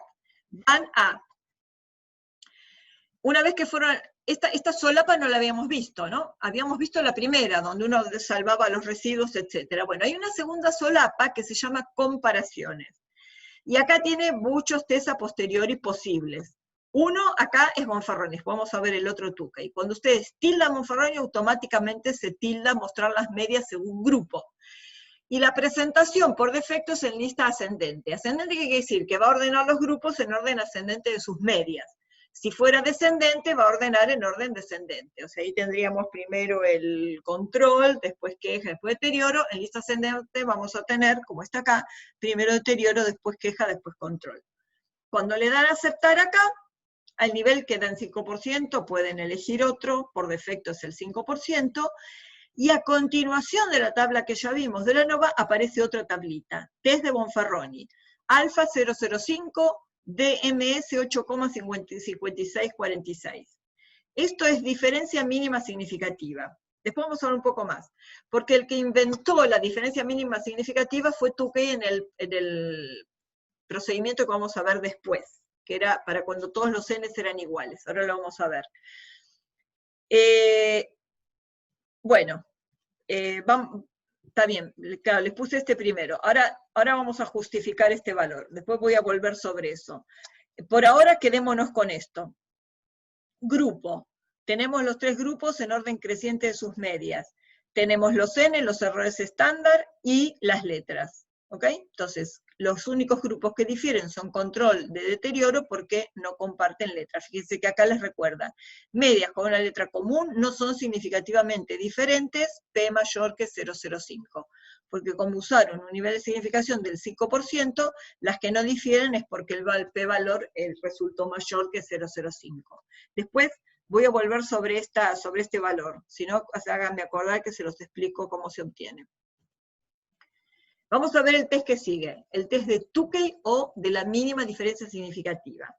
Van a... Una vez que fueron... Esta solapa no la habíamos visto, ¿no? Habíamos visto la primera, donde uno salvaba los residuos, etc. Bueno, hay una segunda solapa que se llama comparaciones. Y acá tiene muchos test a posteriori posibles. Uno acá es Bonferroni, vamos a ver el otro Tukey. Cuando ustedes tildan Bonferroni, automáticamente se tilda mostrar las medias según grupo. Y la presentación por defecto es en lista ascendente. Ascendente, ¿qué quiere decir? Que va a ordenar los grupos en orden ascendente de sus medias. Si fuera descendente, va a ordenar en orden descendente. O sea, ahí tendríamos primero el control, después queja, después deterioro. En lista ascendente vamos a tener, como está acá, primero deterioro, después queja, después control. Cuando le dan a aceptar acá, al nivel queda en 5%, pueden elegir otro, por defecto es el 5%, y a continuación de la tabla que ya vimos de la ANOVA, aparece otra tablita, test de Bonferroni, alfa 005, DMS 8,5646. Esto es diferencia mínima significativa. Después vamos a hablar un poco más. Porque el que inventó la diferencia mínima significativa fue Tukey en el procedimiento que vamos a ver después, que era para cuando todos los n's eran iguales. Ahora lo vamos a ver. Bueno, está bien, claro, les puse este primero. Ahora vamos a justificar este valor. Después voy a volver sobre eso. Por ahora quedémonos con esto. Grupo. Tenemos los 3 grupos en orden creciente de sus medias. Tenemos los n, los errores estándar y las letras. ¿Ok? Entonces, los únicos grupos que difieren son control de deterioro porque no comparten letras. Fíjense que acá les recuerda, medias con una letra común no son significativamente diferentes, P mayor que 0,05. Porque como usaron un nivel de significación del 5%, las que no difieren es porque el P-valor resultó mayor que 0,05. Después voy a volver sobre este valor, si no, háganme acordar que se los explico cómo se obtiene. Vamos a ver el test que sigue, el test de Tukey o de la mínima diferencia significativa.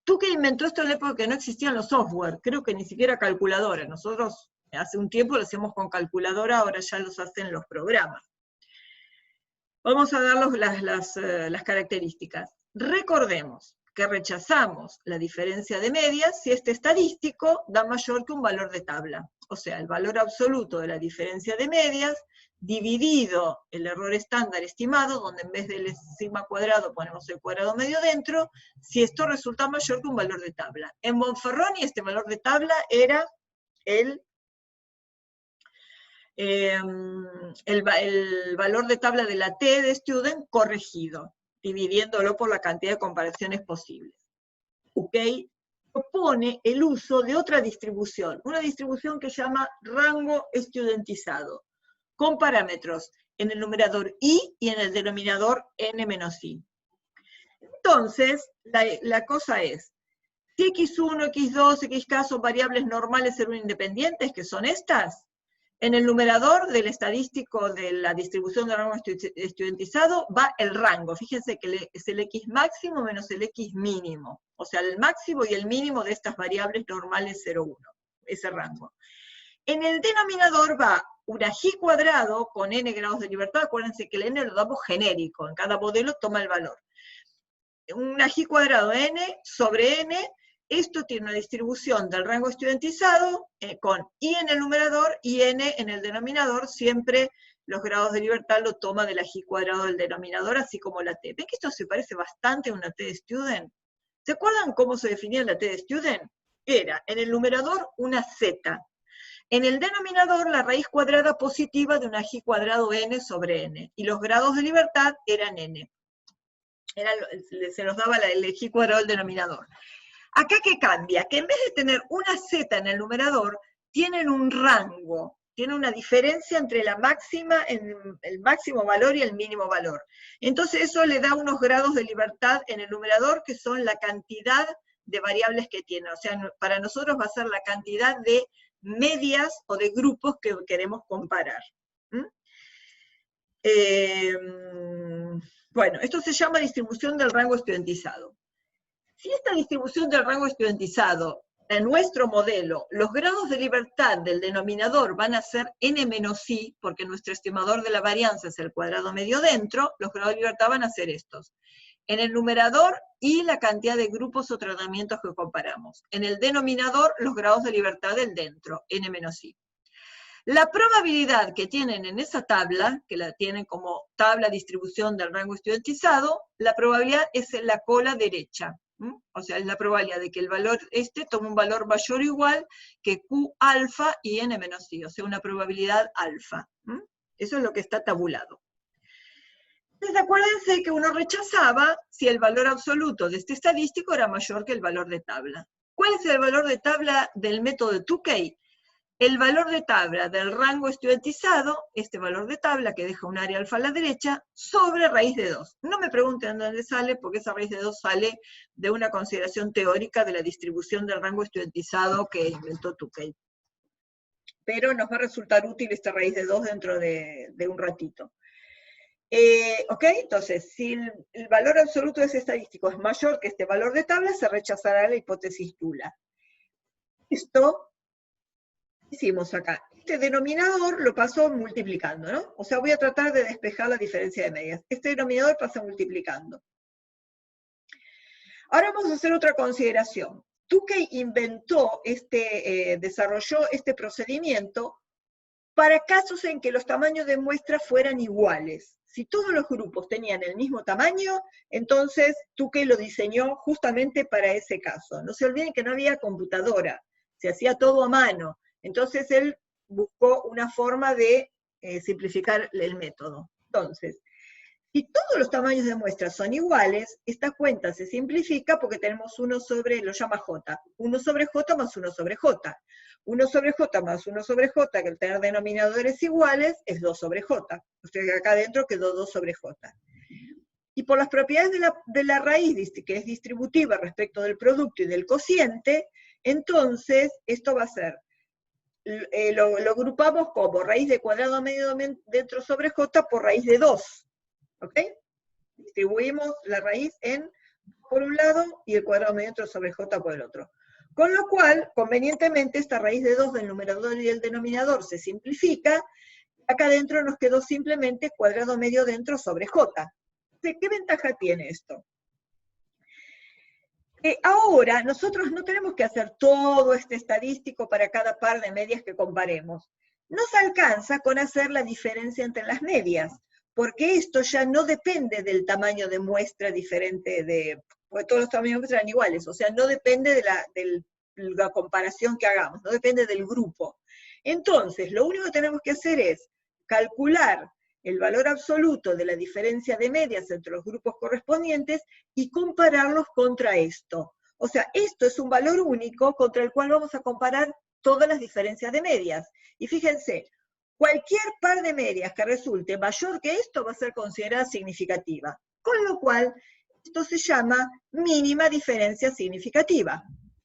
Tukey inventó esto en la época que no existían los software, creo que ni siquiera calculadora. Nosotros hace un tiempo lo hacemos con calculadora, ahora ya los hacen los programas. Vamos a dar las características. Recordemos que rechazamos la diferencia de medias si este estadístico da mayor que un valor de tabla. O sea, el valor absoluto de la diferencia de medias dividido el error estándar estimado, donde en vez del sigma cuadrado ponemos el cuadrado medio dentro, si esto resulta mayor que un valor de tabla. En Bonferroni este valor de tabla era el valor de tabla de la T de student corregido, dividiéndolo por la cantidad de comparaciones posibles. ¿Ok? Propone el uso de otra distribución, una distribución que se llama rango estudiantizado, con parámetros en el numerador I y en el denominador N-I. Entonces, la cosa es, si X1, X2, XK son variables normales cero independientes, que son estas, en el numerador del estadístico de la distribución de rango estudiantizado va el rango. Fíjense que es el X máximo menos el X mínimo. O sea, el máximo y el mínimo de estas variables normales 0,1. Ese rango. En el denominador va una G cuadrado con n grados de libertad. Acuérdense que el n lo damos genérico. En cada modelo toma el valor. Una G cuadrado n sobre n. Esto tiene una distribución del rango estudiantizado con I en el numerador y N en el denominador, siempre los grados de libertad lo toma de la G cuadrado del denominador, así como la T. ¿Ven que esto se parece bastante a una T de student? ¿Se acuerdan cómo se definía la T de student? Era en el numerador una Z, en el denominador la raíz cuadrada positiva de una G cuadrado N sobre N, y los grados de libertad eran N. Se nos daba el G cuadrado del denominador. Acá, ¿qué cambia? Que en vez de tener una Z en el numerador, tienen un rango. tiene una diferencia entre la máxima, el máximo valor y el mínimo valor. Entonces eso le da unos grados de libertad en el numerador, que son la cantidad de variables que tiene. O sea, para nosotros va a ser la cantidad de medias o de grupos que queremos comparar. Bueno, esto se llama distribución del rango estudiantizado. Si esta distribución del rango estudiantizado, en nuestro modelo, los grados de libertad del denominador van a ser n-i, porque nuestro estimador de la varianza es el cuadrado medio dentro, los grados de libertad van a ser estos. En el numerador, y la cantidad de grupos o tratamientos que comparamos. En el denominador, los grados de libertad del dentro, n-i. La probabilidad que tienen en esa tabla, que la tienen como tabla distribución del rango estudiantizado, la probabilidad es en la cola derecha. O sea, es la probabilidad de que el valor tome un valor mayor o igual que Q alfa y n-i, o sea, una probabilidad alfa. Eso es lo que está tabulado. Entonces, acuérdense que uno rechazaba si el valor absoluto de este estadístico era mayor que el valor de tabla. ¿Cuál es el valor de tabla del método de Tukey? El valor de tabla del rango estudiantizado, este valor de tabla que deja un área alfa a la derecha, sobre raíz de 2. No me pregunten dónde sale, porque esa raíz de 2 sale de una consideración teórica de la distribución del rango estudiantizado que inventó Tukey. Pero nos va a resultar útil esta raíz de 2 dentro de un ratito. ¿Ok? Entonces, si el valor absoluto de ese estadístico es mayor que este valor de tabla, se rechazará la hipótesis nula. Esto hicimos acá. Este denominador lo paso multiplicando, ¿no? O sea, voy a tratar de despejar la diferencia de medias. Este denominador pasa multiplicando. Ahora vamos a hacer otra consideración. Tukey desarrolló este procedimiento para casos en que los tamaños de muestra fueran iguales. Si todos los grupos tenían el mismo tamaño, entonces Tukey lo diseñó justamente para ese caso. No se olviden que no había computadora, se hacía todo a mano. Entonces él buscó una forma de simplificar el método. Entonces, si todos los tamaños de muestra son iguales, esta cuenta se simplifica porque tenemos 1 sobre, lo llama J, 1 sobre J más 1 sobre J. 1 sobre J más 1 sobre J, que al tener denominadores iguales, es 2 sobre J. O sea que acá adentro quedó 2 sobre J. Y por las propiedades de la raíz, que es distributiva respecto del producto y del cociente, entonces esto va a ser, lo agrupamos como raíz de cuadrado medio dentro sobre J por raíz de 2. ¿Ok? Distribuimos la raíz por un lado y el cuadrado medio dentro sobre J por el otro. Con lo cual, convenientemente, esta raíz de 2 del numerador y del denominador se simplifica. Acá adentro nos quedó simplemente cuadrado medio dentro sobre J. ¿Qué ventaja tiene esto? Ahora, nosotros no tenemos que hacer todo este estadístico para cada par de medias que comparemos. Nos alcanza con hacer la diferencia entre las medias, porque esto ya no depende del tamaño de muestra diferente porque todos los tamaños de muestra eran iguales, o sea, no depende de la comparación que hagamos, no depende del grupo. Entonces, lo único que tenemos que hacer es calcular el valor absoluto de la diferencia de medias entre los grupos correspondientes y compararlos contra esto. O sea, esto es un valor único contra el cual vamos a comparar todas las diferencias de medias. Y fíjense, cualquier par de medias que resulte mayor que esto va a ser considerada significativa. Con lo cual, esto se llama mínima diferencia significativa.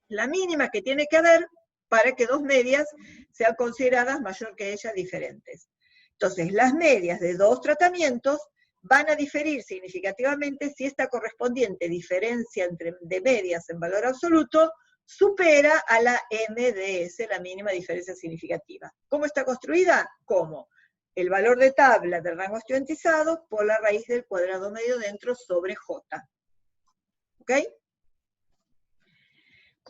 La mínima que tiene que haber para que dos medias sean consideradas mayor que ellas diferentes. Entonces, las medias de dos tratamientos van a diferir significativamente si esta correspondiente diferencia de medias en valor absoluto supera a la MDS, la mínima diferencia significativa. ¿Cómo está construida? ¿Cómo? El valor de tabla del rango estudiantizado por la raíz del cuadrado medio dentro sobre J. ¿Ok?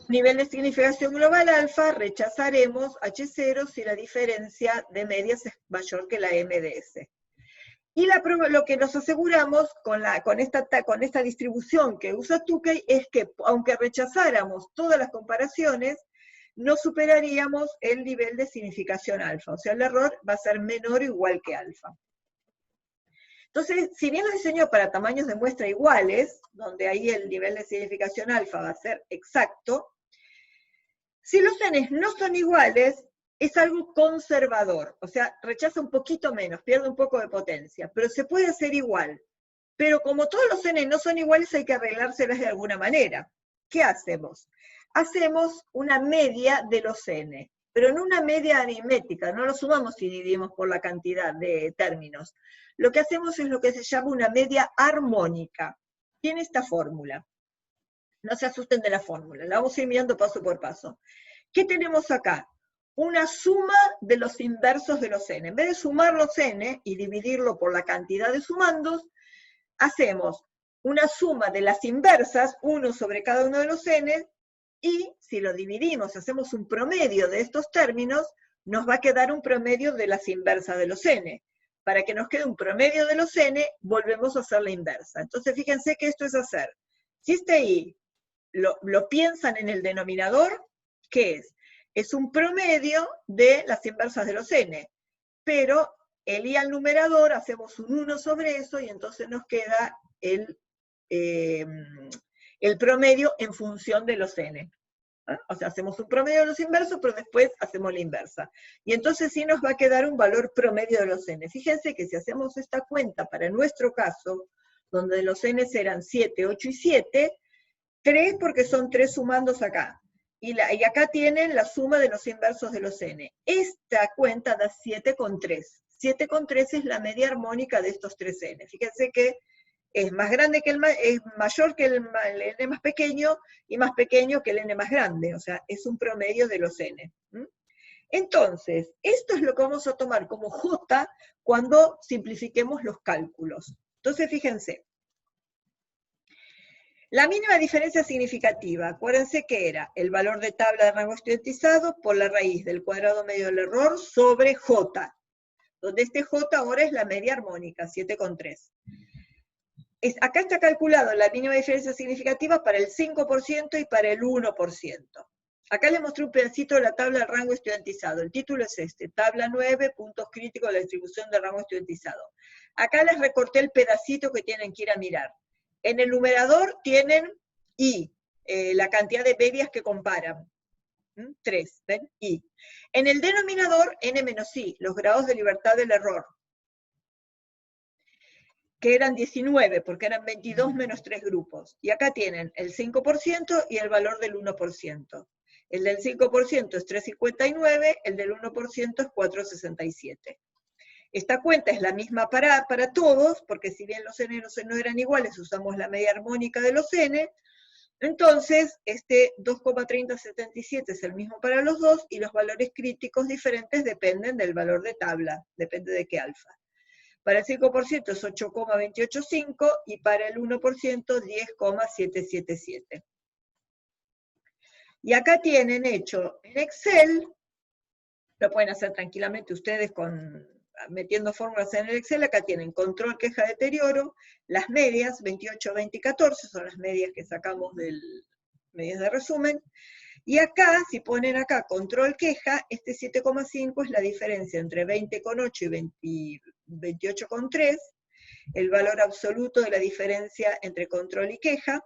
Nivel de significación global alfa, rechazaremos H0 si la diferencia de medias es mayor que la MDS. Y lo que nos aseguramos con esta distribución que usa Tukey es que, aunque rechazáramos todas las comparaciones, no superaríamos el nivel de significación alfa. O sea, el error va a ser menor o igual que alfa. Entonces, si bien lo diseñó para tamaños de muestra iguales, donde ahí el nivel de significación alfa va a ser exacto, si los n's no son iguales, es algo conservador, o sea, rechaza un poquito menos, pierde un poco de potencia, pero se puede hacer igual. Pero como todos los n no son iguales, hay que arreglárselas de alguna manera. ¿Qué hacemos? Hacemos una media de los n, pero no una media aritmética, no lo sumamos y dividimos por la cantidad de términos. Lo que hacemos es lo que se llama una media armónica. Tiene esta fórmula. No se asusten de la fórmula, la vamos a ir mirando paso por paso. ¿Qué tenemos acá? Una suma de los inversos de los n. En vez de sumar los n y dividirlo por la cantidad de sumandos, hacemos una suma de las inversas, 1 sobre cada uno de los n, y si lo dividimos, hacemos un promedio de estos términos, nos va a quedar un promedio de las inversas de los n. Para que nos quede un promedio de los n, volvemos a hacer la inversa. Entonces fíjense que esto es hacer. Si este i lo piensan en el denominador, ¿qué es? Es un promedio de las inversas de los n, pero el i al numerador hacemos un 1 sobre eso y entonces nos queda el promedio en función de los n. O sea, hacemos un promedio de los inversos, pero después hacemos la inversa. Y entonces sí nos va a quedar un valor promedio de los n. Fíjense que si hacemos esta cuenta para nuestro caso, donde los n eran 7, 8 y 7, 3 porque son 3 sumandos acá. Y acá tienen la suma de los inversos de los n. Esta cuenta da 7,3. 7,3 es la media armónica de estos 3 n. Fíjense que es más grande que es mayor que el n más pequeño y más pequeño que el n más grande. O sea, es un promedio de los n. Entonces, esto es lo que vamos a tomar como j cuando simplifiquemos los cálculos. Entonces, fíjense. La mínima diferencia significativa, acuérdense que era el valor de tabla de rango estudiantizado por la raíz del cuadrado medio del error sobre j, donde este j ahora es la media armónica, 7,3. Acá está calculado la mínima diferencia significativa para el 5% y para el 1%. Acá les mostré un pedacito de la tabla de rango estudiantizado. El título es este, tabla 9, puntos críticos de la distribución de rango estudiantizado. Acá les recorté el pedacito que tienen que ir a mirar. En el numerador tienen I, la cantidad de medias que comparan. 3, ¿ven? I. En el denominador, N menos I, los grados de libertad del error, que eran 19, porque eran 22 menos 3 grupos. Y acá tienen el 5% y el valor del 1%. El del 5% es 3,59, el del 1% es 4,67. Esta cuenta es la misma para todos, porque si bien los n no eran iguales, usamos la media armónica de los n, entonces este 2,3077 es el mismo para los dos, y los valores críticos diferentes dependen del valor de tabla, depende de qué alfa. Para el 5% es 8,285, y para el 1% 10,777. Y acá tienen hecho en Excel, lo pueden hacer tranquilamente ustedes metiendo fórmulas en el Excel. Acá tienen control, queja, deterioro, las medias, 28, 20 y 14, son las medias que sacamos del medias de resumen, y acá, si ponen acá control, queja, este 7,5 es la diferencia entre 20,8 y 28,3, el valor absoluto de la diferencia entre control y queja,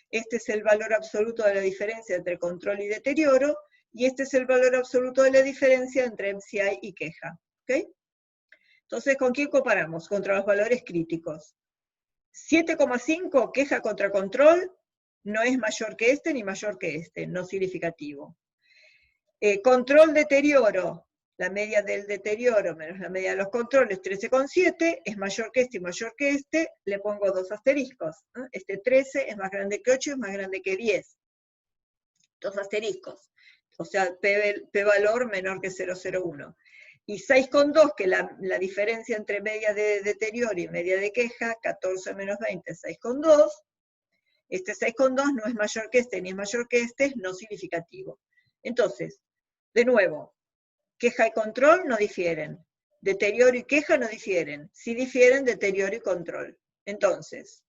este es el valor absoluto de la diferencia entre control y deterioro, y este es el valor absoluto de la diferencia entre MCI y queja. ¿Ok? Entonces, ¿con quién comparamos? Contra los valores críticos. 7,5, queja contra control, no es mayor que este ni mayor que este, no significativo. Control deterioro, la media del deterioro menos la media de los controles, 13,7, es mayor que este y mayor que este, le pongo 2 asteriscos. Este 13 es más grande que 8, es más grande que 10. 2 asteriscos. O sea, P valor menor que 0,01. Y 6,2, que la diferencia entre media de deterioro y media de queja, 14 menos 20, 6,2. Este 6,2 no es mayor que este, ni es mayor que este, es no significativo. Entonces, de nuevo, queja y control no difieren. Deterioro y queja no difieren. Sí difieren deterioro y control. Entonces,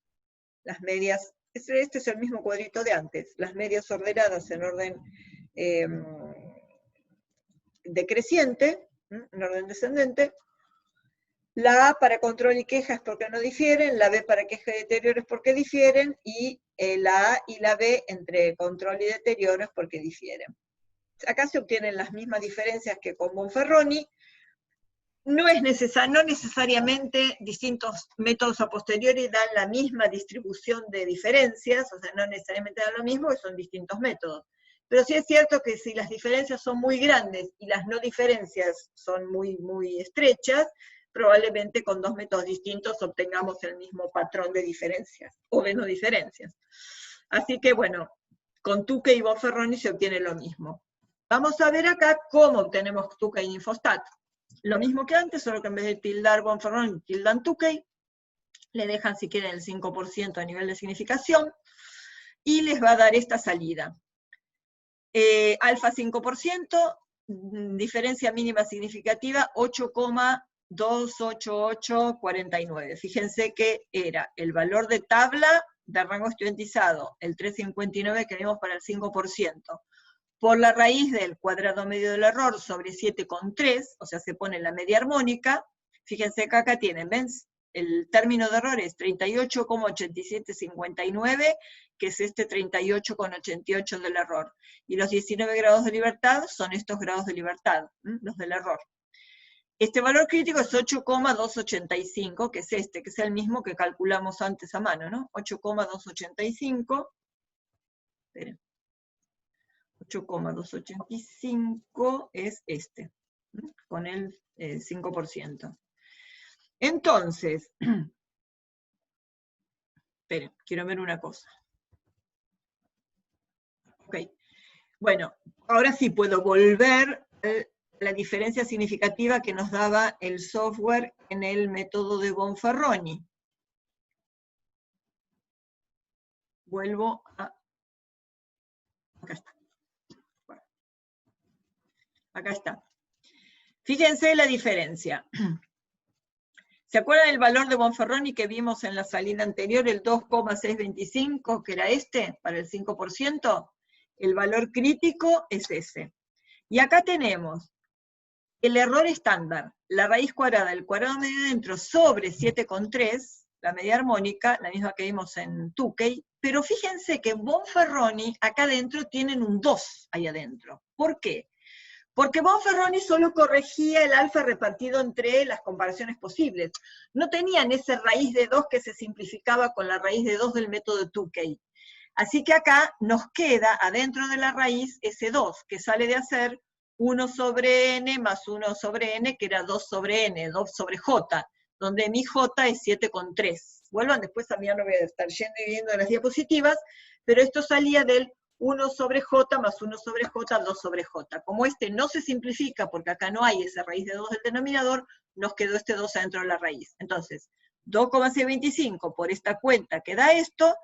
las medias, este es el mismo cuadrito de antes, las medias ordenadas en orden decreciente, en orden descendente. La A para control y queja es porque no difieren, la B para queja y deterioro es porque difieren, y la A y la B entre control y deterioro es porque difieren. acá se obtienen las mismas diferencias que con Bonferroni. No necesariamente distintos métodos a posteriori dan la misma distribución de diferencias, o sea, no necesariamente dan lo mismo, que son distintos métodos. Pero sí es cierto que si las diferencias son muy grandes y las no diferencias son muy, muy estrechas, probablemente con dos métodos distintos obtengamos el mismo patrón de diferencias, o de no diferencias. Así que bueno, con Tukey y Bonferroni se obtiene lo mismo. Vamos a ver acá cómo obtenemos Tukey y Infostat. Lo mismo que antes, solo que en vez de tildar Bonferroni, tildan Tukey, le dejan si quieren el 5% a nivel de significación, y les va a dar esta salida. Alfa 5%, diferencia mínima significativa 8,28849. Fíjense que era el valor de tabla de rango estudiantizado, el 359 que vimos para el 5%, por la raíz del cuadrado medio del error sobre 7,3, o sea, se pone la media armónica. Fíjense que acá tienen, ¿ven? El término de error es 38,8759, que es este 38,88 del error. Y los 19 grados de libertad son estos grados de libertad, los del error. Este valor crítico es 8,285, que es este, que es el mismo que calculamos antes a mano, ¿no? 8,285. Esperen. 8,285 es este, con el 5%. Entonces, esperen, quiero ver una cosa. Ok, bueno, ahora sí puedo volver la diferencia significativa que nos daba el software en el método de Bonferroni. Vuelvo a... Acá está. Acá está. Fíjense la diferencia. ¿Se acuerdan del valor de Bonferroni que vimos en la salida anterior, el 2,625, que era este, para el 5%? El valor crítico es ese. Y acá tenemos el error estándar, la raíz cuadrada, el cuadrado medio adentro sobre 7,3, la media armónica, la misma que vimos en Tukey, pero fíjense que en Bonferroni, acá adentro tienen un 2 ahí adentro. ¿Por qué? Porque Bonferroni solo corregía el alfa repartido entre las comparaciones posibles. No tenían ese raíz de 2 que se simplificaba con la raíz de 2 del método de Tukey. Así que acá nos queda adentro de la raíz ese 2, que sale de hacer 1 sobre n más 1 sobre n, que era 2 sobre n, 2 sobre j, donde mi j es 7,3. Vuelvan después, a mí ya no voy a estar yendo y viendo las diapositivas, pero esto salía del 1 sobre j más 1 sobre j, 2 sobre j. Como este no se simplifica, porque acá no hay esa raíz de 2 del denominador, nos quedó este 2 adentro de la raíz. Entonces, 2,625 por esta cuenta que da esto,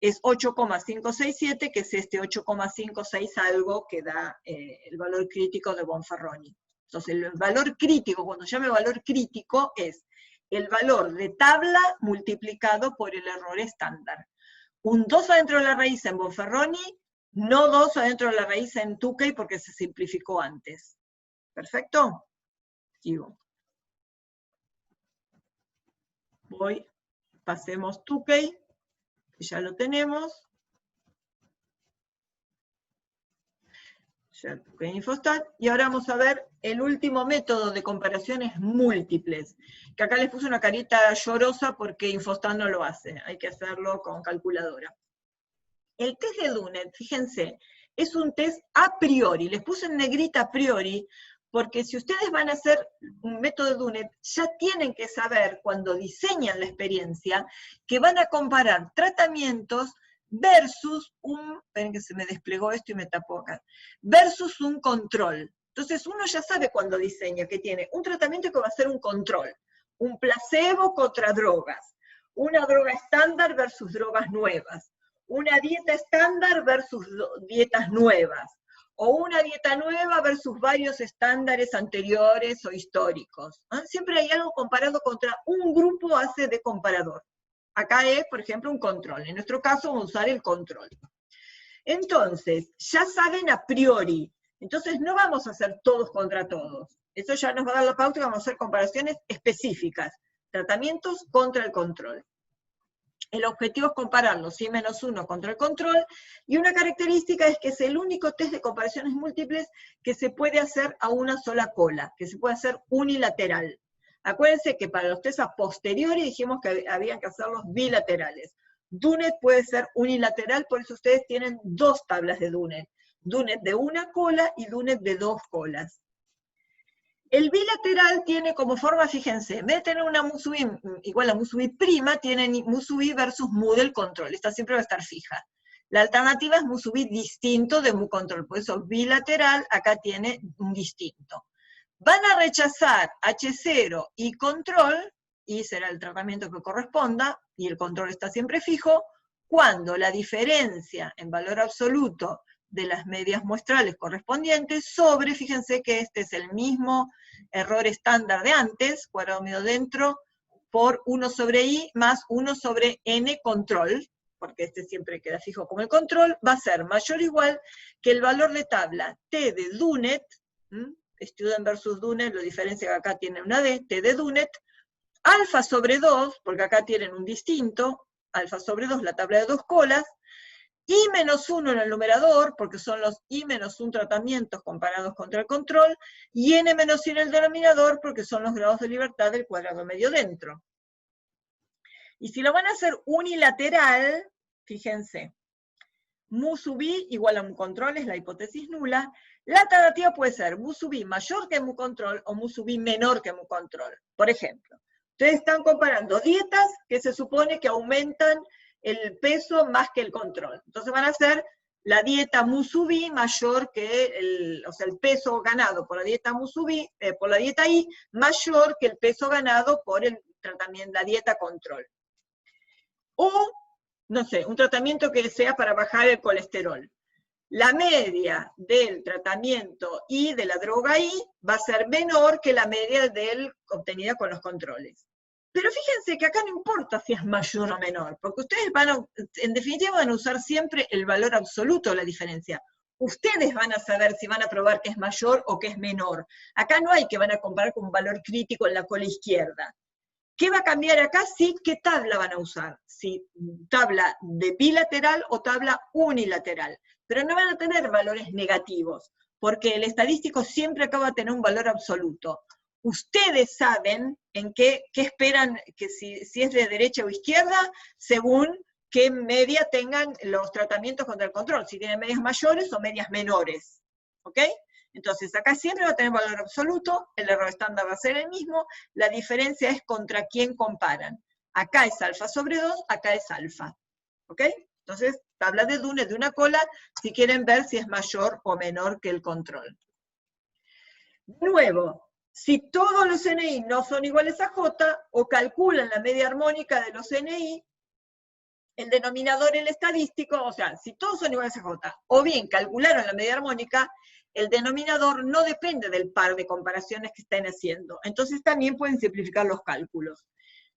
es 8,567, que es este 8,56 algo que da el valor crítico de Bonferroni. Entonces, el valor crítico, cuando llame valor crítico, es el valor de tabla multiplicado por el error estándar. Un 2 adentro de la raíz en Bonferroni, no 2 adentro de la raíz en Tukey porque se simplificó antes. ¿Perfecto? Sigo. Pasemos Tukey, que ya lo tenemos. Ya Tukey Infostat. Y ahora vamos a ver el último método de comparaciones múltiples, que acá les puse una carita llorosa porque Infostat no lo hace, hay que hacerlo con calculadora. El test de Dunet, fíjense, es un test a priori, les puse en negrita a priori, porque si ustedes van a hacer un método de Dunet, ya tienen que saber, cuando diseñan la experiencia, que van a comparar tratamientos versus esperen que se me desplegó esto y me tapó acá, versus un control. Entonces uno ya sabe cuando diseña que tiene un tratamiento que va a ser un control, un placebo contra drogas, una droga estándar versus drogas nuevas, una dieta estándar versus dietas nuevas, o una dieta nueva versus varios estándares anteriores o históricos. Siempre hay algo comparado contra un grupo hace de comparador. Acá es, por ejemplo, un control. En nuestro caso vamos a usar el control. Entonces, ya saben a priori. Entonces no vamos a hacer todos contra todos. Eso ya nos va a dar la pauta y vamos a hacer comparaciones específicas. Tratamientos contra el control. El objetivo es comparar los I-1 contra el control, y una característica es que es el único test de comparaciones múltiples que se puede hacer a una sola cola, que se puede hacer unilateral. Acuérdense que para los test a posteriori dijimos que había que hacerlos bilaterales. Dunet puede ser unilateral, por eso ustedes tienen dos tablas de Dunet. Dunet de una cola y Dunet de dos colas. El bilateral tiene como forma, fíjense, en vez de tener una mu sub i igual a mu sub i prima, tienen mu sub i versus mu del control. Esta siempre va a estar fija. La alternativa es mu sub i distinto de mu control, por eso bilateral acá tiene un distinto. Van a rechazar H0 y control, y será el tratamiento que corresponda, y el control está siempre fijo, cuando la diferencia en valor absoluto de las medias muestrales correspondientes sobre, fíjense que este es el mismo error estándar de antes, cuadrado medio dentro, por 1 sobre i más 1 sobre n control, porque este siempre queda fijo como el control, va a ser mayor o igual que el valor de tabla t de Dunet, Student versus Dunet, lo diferencia que acá tiene una d, t de Dunet, alfa sobre 2, porque acá tienen un distinto, alfa sobre 2, la tabla de dos colas, I-1 en el numerador, porque son los I-1 tratamientos comparados contra el control, y N-1 en el denominador, porque son los grados de libertad del cuadrado medio dentro. Y si lo van a hacer unilateral, fíjense, mu sub i igual a mu control, es la hipótesis nula, la alternativa puede ser mu sub i mayor que mu control, o mu sub i menor que mu control. Por ejemplo, ustedes están comparando dietas que se supone que aumentan el peso más que el control. Entonces van a hacer la dieta mu sub i mayor que el peso ganado por la dieta mu sub i, por la dieta I, mayor que el peso ganado por el tratamiento, la dieta control. O, no sé, un tratamiento que sea para bajar el colesterol. La media del tratamiento I de la droga I va a ser menor que la media obtenida con los controles. Pero fíjense que acá no importa si es mayor o menor, porque ustedes en definitiva van a usar siempre el valor absoluto de la diferencia. Ustedes van a saber si van a probar que es mayor o que es menor. Acá no hay que van a comparar con un valor crítico en la cola izquierda. ¿Qué va a cambiar acá? Sí, ¿qué tabla van a usar? Si tabla de bilateral o tabla unilateral. Pero no van a tener valores negativos, porque el estadístico siempre acaba de tener un valor absoluto. Ustedes saben en qué esperan, que si es de derecha o izquierda, según qué media tengan los tratamientos contra el control, si tienen medias mayores o medias menores. ¿Ok? Entonces, acá siempre va a tener valor absoluto, el error estándar va a ser el mismo, la diferencia es contra quién comparan. Acá es alfa sobre 2, acá es alfa. ¿Ok? Entonces, tabla de Dunet de una cola, si quieren ver si es mayor o menor que el control. De nuevo, si todos los NI no son iguales a J, o calculan la media armónica de los NI, el denominador, el estadístico, o sea, si todos son iguales a J, o bien calcularon la media armónica, el denominador no depende del par de comparaciones que estén haciendo. Entonces también pueden simplificar los cálculos.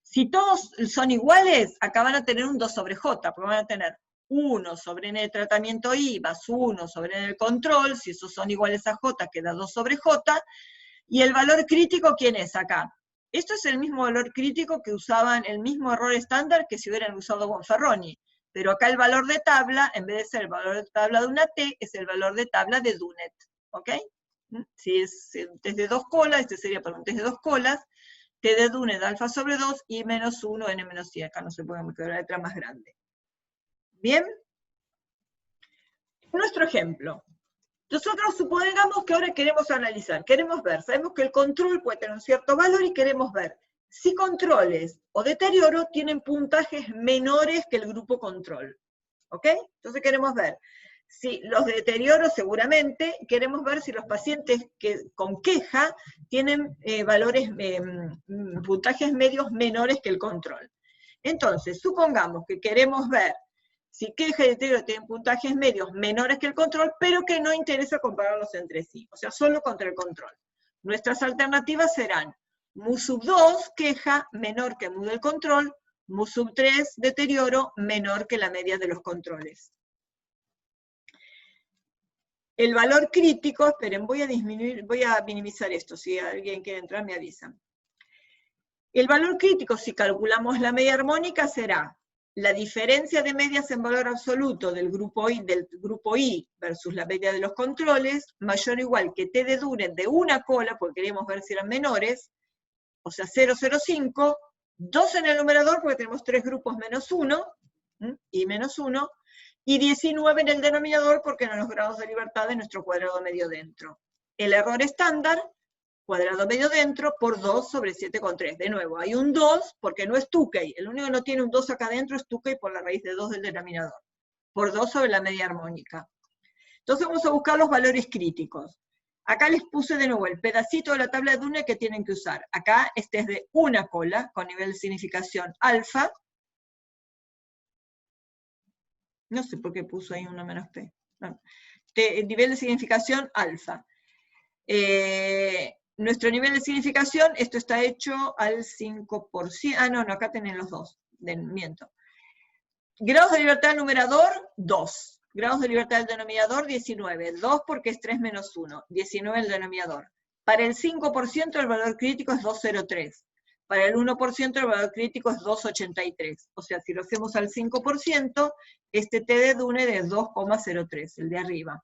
Si todos son iguales, acá van a tener un 2 sobre J, porque van a tener 1 sobre N de tratamiento I más 1 sobre N del control, si esos son iguales a J, queda 2 sobre J, y el valor crítico, ¿quién es acá? Esto es el mismo valor crítico que usaban, el mismo error estándar que si hubieran usado Bonferroni, pero acá el valor de tabla, en vez de ser el valor de tabla de una T, es el valor de tabla de Dunet, ¿ok? Si es un test de dos colas, este sería para un test de dos colas, T de Dunet alfa sobre 2, y menos 1, N menos I, acá no se puede meter la letra más grande. ¿Bien? Nuestro ejemplo. Nosotros supongamos que ahora queremos analizar, queremos ver, sabemos que el control puede tener un cierto valor y queremos ver si controles o deterioro tienen puntajes menores que el grupo control. ¿Ok? Entonces queremos ver si los deterioros seguramente, queremos ver si los pacientes con queja tienen puntajes medios menores que el control. Entonces, supongamos que queremos ver si queja y deterioro tienen puntajes medios menores que el control, pero que no interesa compararlos entre sí, o sea, solo contra el control. Nuestras alternativas serán mu sub 2, queja, menor que mu del control, mu sub 3, deterioro, menor que la media de los controles. El valor crítico, esperen, voy a minimizar esto, si alguien quiere entrar me avisan. El valor crítico, si calculamos la media armónica, será la diferencia de medias en valor absoluto del grupo I versus la media de los controles, mayor o igual que T de Dunet de una cola, porque queríamos ver si eran menores, o sea 0,05, 2 en el numerador, porque tenemos 3 grupos menos 1, y menos 1, y 19 en el denominador, porque eran los grados de libertad de nuestro cuadrado medio dentro. El error estándar, cuadrado medio dentro, por 2 sobre 7,3. De nuevo, hay un 2, porque no es Tukey. El único que no tiene un 2 acá adentro es Tukey por la raíz de 2 del denominador. Por 2 sobre la media armónica. Entonces vamos a buscar los valores críticos. Acá les puse de nuevo el pedacito de la tabla de Dunet que tienen que usar. Acá este es de una cola, con nivel de significación alfa. No sé por qué puso ahí 1 menos P. No. Nivel de significación alfa. Nuestro nivel de significación, esto está hecho al 5%. Ah, no, acá tienen los dos. Miento. Grados de libertad del numerador, 2. Grados de libertad del denominador, 19. 2 porque es 3 menos 1. 19 el denominador. Para el 5% el valor crítico es 2,03. Para el 1% el valor crítico es 2,83. O sea, si lo hacemos al 5%, este T de Dunet es 2,03, el de arriba.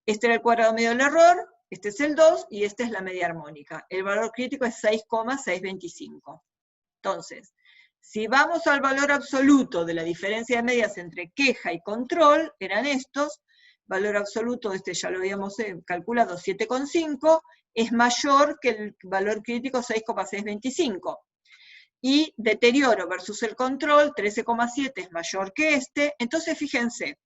Este era el cuadrado medio del error, este es el 2, y esta es la media armónica. El valor crítico es 6,625. Entonces, si vamos al valor absoluto de la diferencia de medias entre queja y control, eran estos, valor absoluto, este ya lo habíamos calculado, 7,5, es mayor que el valor crítico 6,625. Y deterioro versus el control, 13,7 es mayor que este. Entonces fíjense,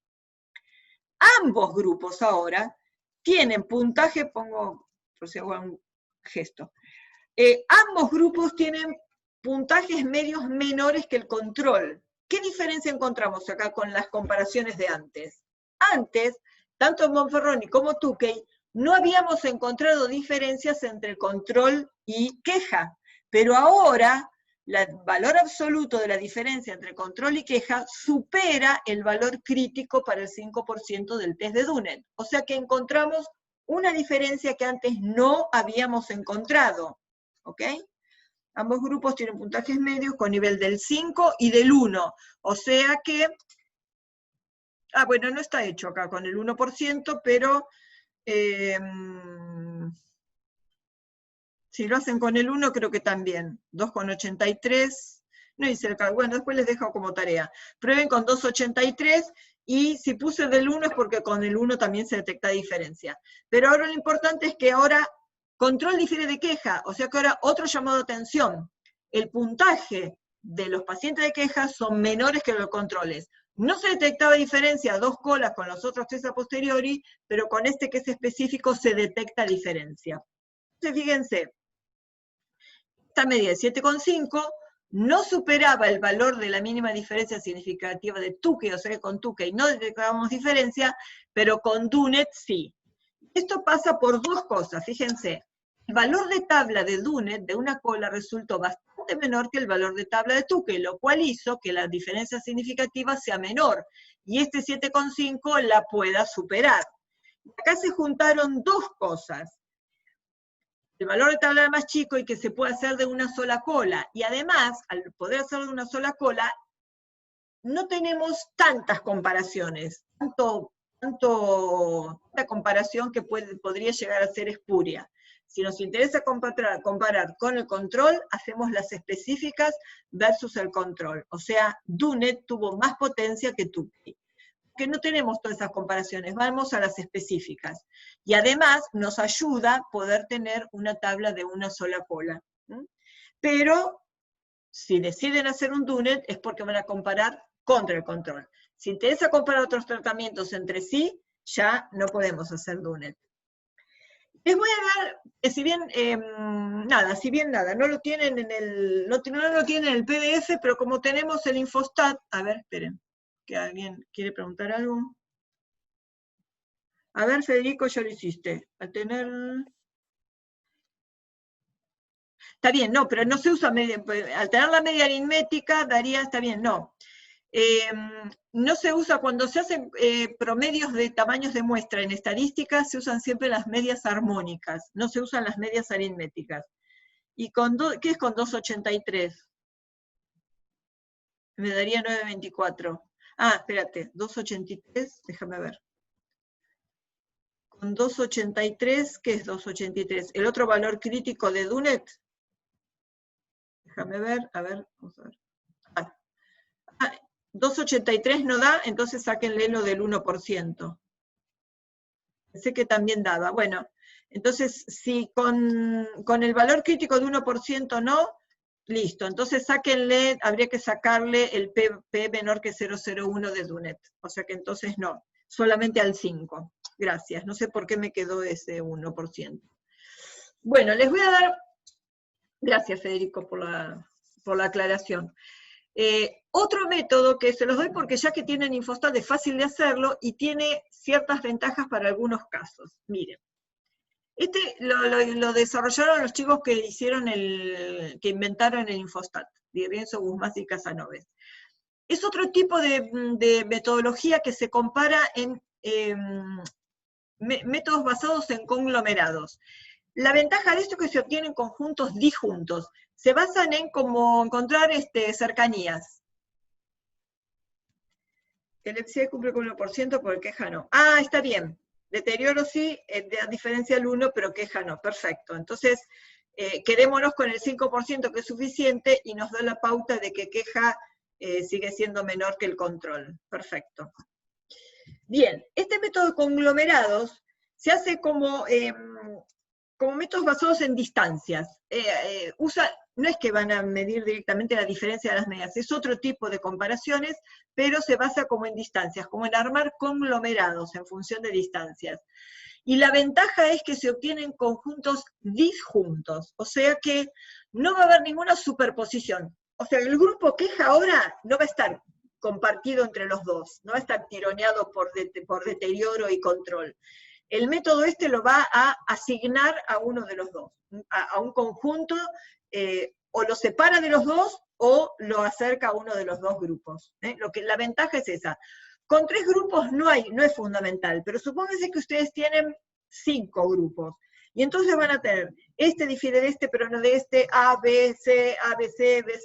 ambos grupos ahora tienen puntaje, pongo, por si hago un gesto, ambos grupos tienen puntajes medios menores que el control. ¿Qué diferencia encontramos acá con las comparaciones de antes? Antes, tanto Monferroni como Tukey, no habíamos encontrado diferencias entre control y queja, pero ahora el valor absoluto de la diferencia entre control y queja supera el valor crítico para el 5% del test de Dunet. O sea que encontramos una diferencia que antes no habíamos encontrado. ¿Ok? Ambos grupos tienen puntajes medios con nivel del 5 y del 1. O sea que, bueno, no está hecho acá con el 1%, pero si lo hacen con el 1, creo que también. 2,83. No hice el cálculo. Bueno, después les dejo como tarea. Prueben con 2,83, y si puse del 1 es porque con el 1 también se detecta diferencia. Pero ahora lo importante es que ahora control difiere de queja, o sea que ahora otro llamado de atención. El puntaje de los pacientes de queja son menores que los controles. No se detectaba diferencia a 2 colas con los otros 3 a posteriori, pero con este que es específico se detecta diferencia. Entonces fíjense, esta media de 7,5 no superaba el valor de la mínima diferencia significativa de Tukey, o sea que con Tukey no detectábamos diferencia, pero con Dunet sí. Esto pasa por dos cosas, fíjense. El valor de tabla de Dunet de una cola resultó bastante menor que el valor de tabla de Tukey, lo cual hizo que la diferencia significativa sea menor, y este 7,5 la pueda superar. Acá se juntaron dos cosas. El valor de tabla era más chico y que se puede hacer de una sola cola, y además, al poder hacerlo de una sola cola, no tenemos tantas comparaciones, tanta comparación que podría llegar a ser espuria. Si nos interesa comparar con el control, hacemos las específicas versus el control. O sea, Dunet tuvo más potencia que Tukey. Que no tenemos todas esas comparaciones, vamos a las específicas. Y además nos ayuda poder tener una tabla de una sola cola. Pero si deciden hacer un Dunet es porque van a comparar contra el control. Si interesa comparar otros tratamientos entre sí, ya no podemos hacer Dunet. Les voy a dar, si bien nada, no lo tienen en el PDF, pero como tenemos el Infostat, a ver, esperen, que alguien quiere preguntar algo. A ver, Federico, ya lo hiciste. Al tener... Está bien, no, pero no se usa media, al tener la media aritmética, daría, está bien, no. No se usa, cuando se hacen promedios de tamaños de muestra en estadística, se usan siempre las medias armónicas, no se usan las medias aritméticas. ¿Y ¿qué es con 2,83? Me daría 9,24. Ah, espérate, 2,83, déjame ver. Con 2,83, ¿qué es 2,83? ¿El otro valor crítico de Dunet? Déjame ver, a ver, vamos a ver. 2,83 no da, entonces sáquenle lo del 1%. Pensé que también daba. Bueno, entonces si con el valor crítico de 1% no, listo. Entonces sáquenle, habría que sacarle el P menor que 0,01 de Dunet. O sea que entonces no, solamente al 5. Gracias, no sé por qué me quedó ese 1%. Bueno, les voy a dar, gracias Federico por la aclaración. Otro método que se los doy porque ya que tienen Infostat es fácil de hacerlo y tiene ciertas ventajas para algunos casos. Miren, este lo desarrollaron los chicos que que inventaron el Infostat, Di Rienzo, Guzmán y Casanoves. Es otro tipo de metodología que se compara en métodos basados en conglomerados. La ventaja de esto es que se obtienen conjuntos disjuntos. Se basan en cómo encontrar cercanías. El EPSI cumple con 1%, pero queja no. Ah, está bien. Deterioro sí, a diferencia del 1, pero queja no. Perfecto. Entonces, quedémonos con el 5% que es suficiente y nos da la pauta de que queja sigue siendo menor que el control. Perfecto. Bien, este método de conglomerados se hace como métodos basados en distancias. No es que van a medir directamente la diferencia de las medias, es otro tipo de comparaciones, pero se basa como en distancias, como en armar conglomerados en función de distancias. Y la ventaja es que se obtienen conjuntos disjuntos, o sea que no va a haber ninguna superposición. O sea, el grupo queja ahora no va a estar compartido entre los dos, no va a estar tironeado por deterioro y control. El método este lo va a asignar a uno de los dos, a un conjunto, o lo separa de los dos, o lo acerca a uno de los dos grupos. La ventaja es esa. Con 3 grupos no es fundamental, pero supónganse que ustedes tienen 5 grupos, y entonces van a tener, este difiere de este, pero no de este, A, B, C,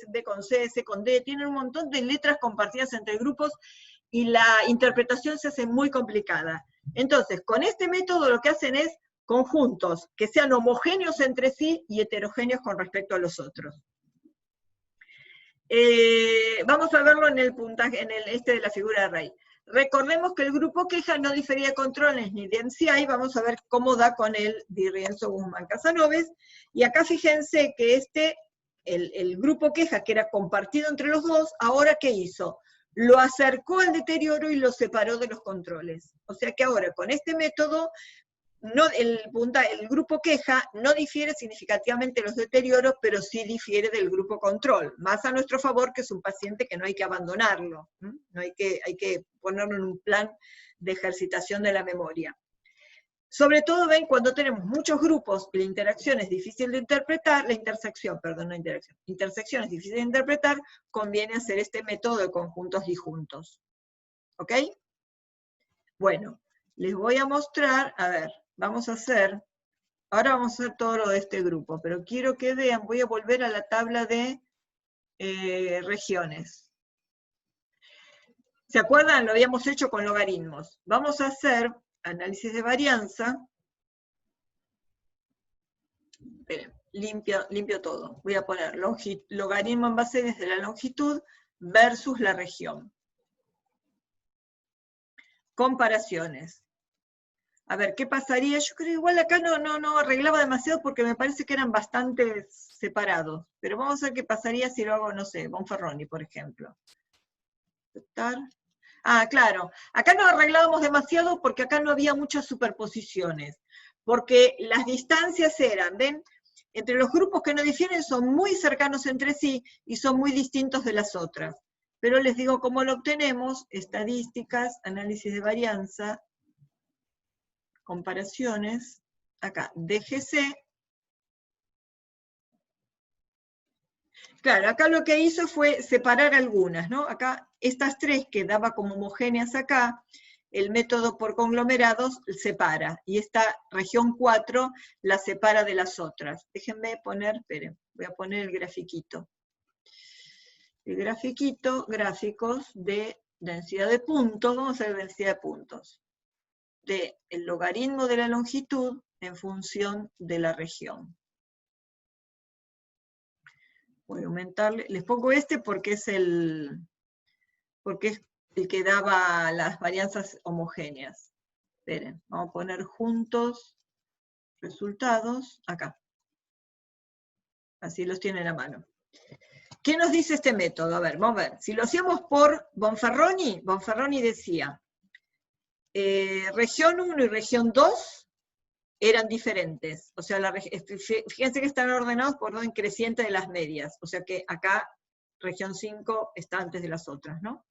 B con C, C con D, tienen un montón de letras compartidas entre grupos, y la interpretación se hace muy complicada. Entonces, con este método lo que hacen es conjuntos que sean homogéneos entre sí y heterogéneos con respecto a los otros. Vamos a verlo en el puntaje, en de la figura de Rey. Recordemos que el grupo queja no difería de controles ni de MCI, vamos a ver cómo da con el Di Rienzo, Guzmán, Casanoves, y acá fíjense que el grupo queja que era compartido entre los dos, ahora ¿qué hizo? Lo acercó al deterioro y lo separó de los controles. O sea que ahora con este método, el grupo queja no difiere significativamente de los deterioros, pero sí difiere del grupo control, más a nuestro favor que es un paciente que no hay que abandonarlo, no hay que ponerlo en un plan de ejercitación de la memoria. Sobre todo, ven, cuando tenemos muchos grupos y la interacción es difícil de interpretar, intersección es difícil de interpretar, conviene hacer este método de conjuntos disjuntos. ¿Ok? Bueno, les voy a mostrar, a ver, ahora vamos a hacer todo lo de este grupo, pero quiero que vean, voy a volver a la tabla de regiones. ¿Se acuerdan? Lo habíamos hecho con logaritmos. Vamos a hacer análisis de varianza. Esperen, limpio todo. Voy a poner logaritmo en base desde la longitud versus la región. Comparaciones. A ver, ¿qué pasaría? Yo creo que igual acá no arreglaba demasiado porque me parece que eran bastante separados. Pero vamos a ver qué pasaría si lo hago, no sé, Bonferroni, por ejemplo. Aceptar. Ah, claro. Acá no arreglábamos demasiado porque acá no había muchas superposiciones. Porque las distancias eran, ¿ven? Entre los grupos que no difieren son muy cercanos entre sí y son muy distintos de las otras. Pero les digo cómo lo obtenemos: estadísticas, análisis de varianza, comparaciones, acá, DGC. Claro, acá lo que hizo fue separar algunas, ¿no? Acá, estas 3 que daba como homogéneas acá, el método por conglomerados separa, y esta región 4 la separa de las otras. Déjenme poner, esperen, voy a poner el grafiquito. el grafiquito, gráficos de densidad de puntos, vamos a ver densidad de puntos, del logaritmo de la longitud en función de la región. Voy a aumentarle, les pongo este porque es el que daba las varianzas homogéneas. Esperen, vamos a poner juntos resultados acá. Así los tienen a mano. ¿Qué nos dice este método? A ver, vamos a ver. Si lo hacíamos por Bonferroni, Bonferroni decía, región 1 y región 2 eran diferentes. O sea, fíjense que están ordenados por orden creciente de las medias. O sea que acá, región 5 está antes de las otras, ¿no?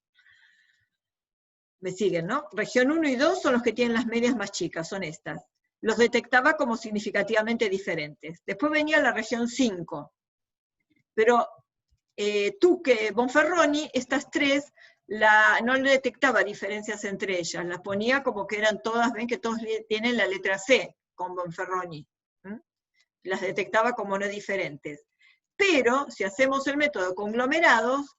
Me siguen, ¿no? Región 1 y 2 son los que tienen las medias más chicas, son estas. Los detectaba como significativamente diferentes. Después venía la región 5. Pero Tuque, Bonferroni, estas tres, no le detectaba diferencias entre ellas, las ponía como que eran todas, ven que todos tienen la letra C con Bonferroni. Las detectaba como no diferentes. Pero, si hacemos el método de conglomerados,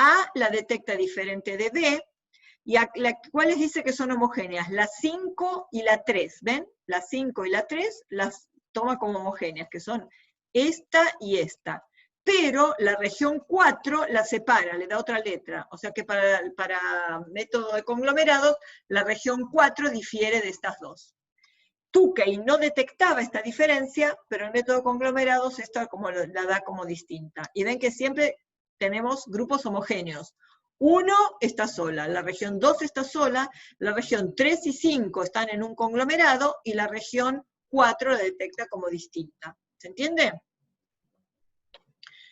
A la detecta diferente de B, y ¿cuáles dice que son homogéneas? La 5 y la 3, ¿ven? La 5 y la 3 las toma como homogéneas, que son esta y esta. Pero la región 4 la separa, le da otra letra. O sea que para método de conglomerados, la región 4 difiere de estas dos. Tukey no detectaba esta diferencia, pero el método de conglomerados esta como la da como distinta. Y ven que siempre tenemos grupos homogéneos. 1 está sola, la región 2 está sola, la región 3 y 5 están en un conglomerado, y la región 4 la detecta como distinta. ¿Se entiende?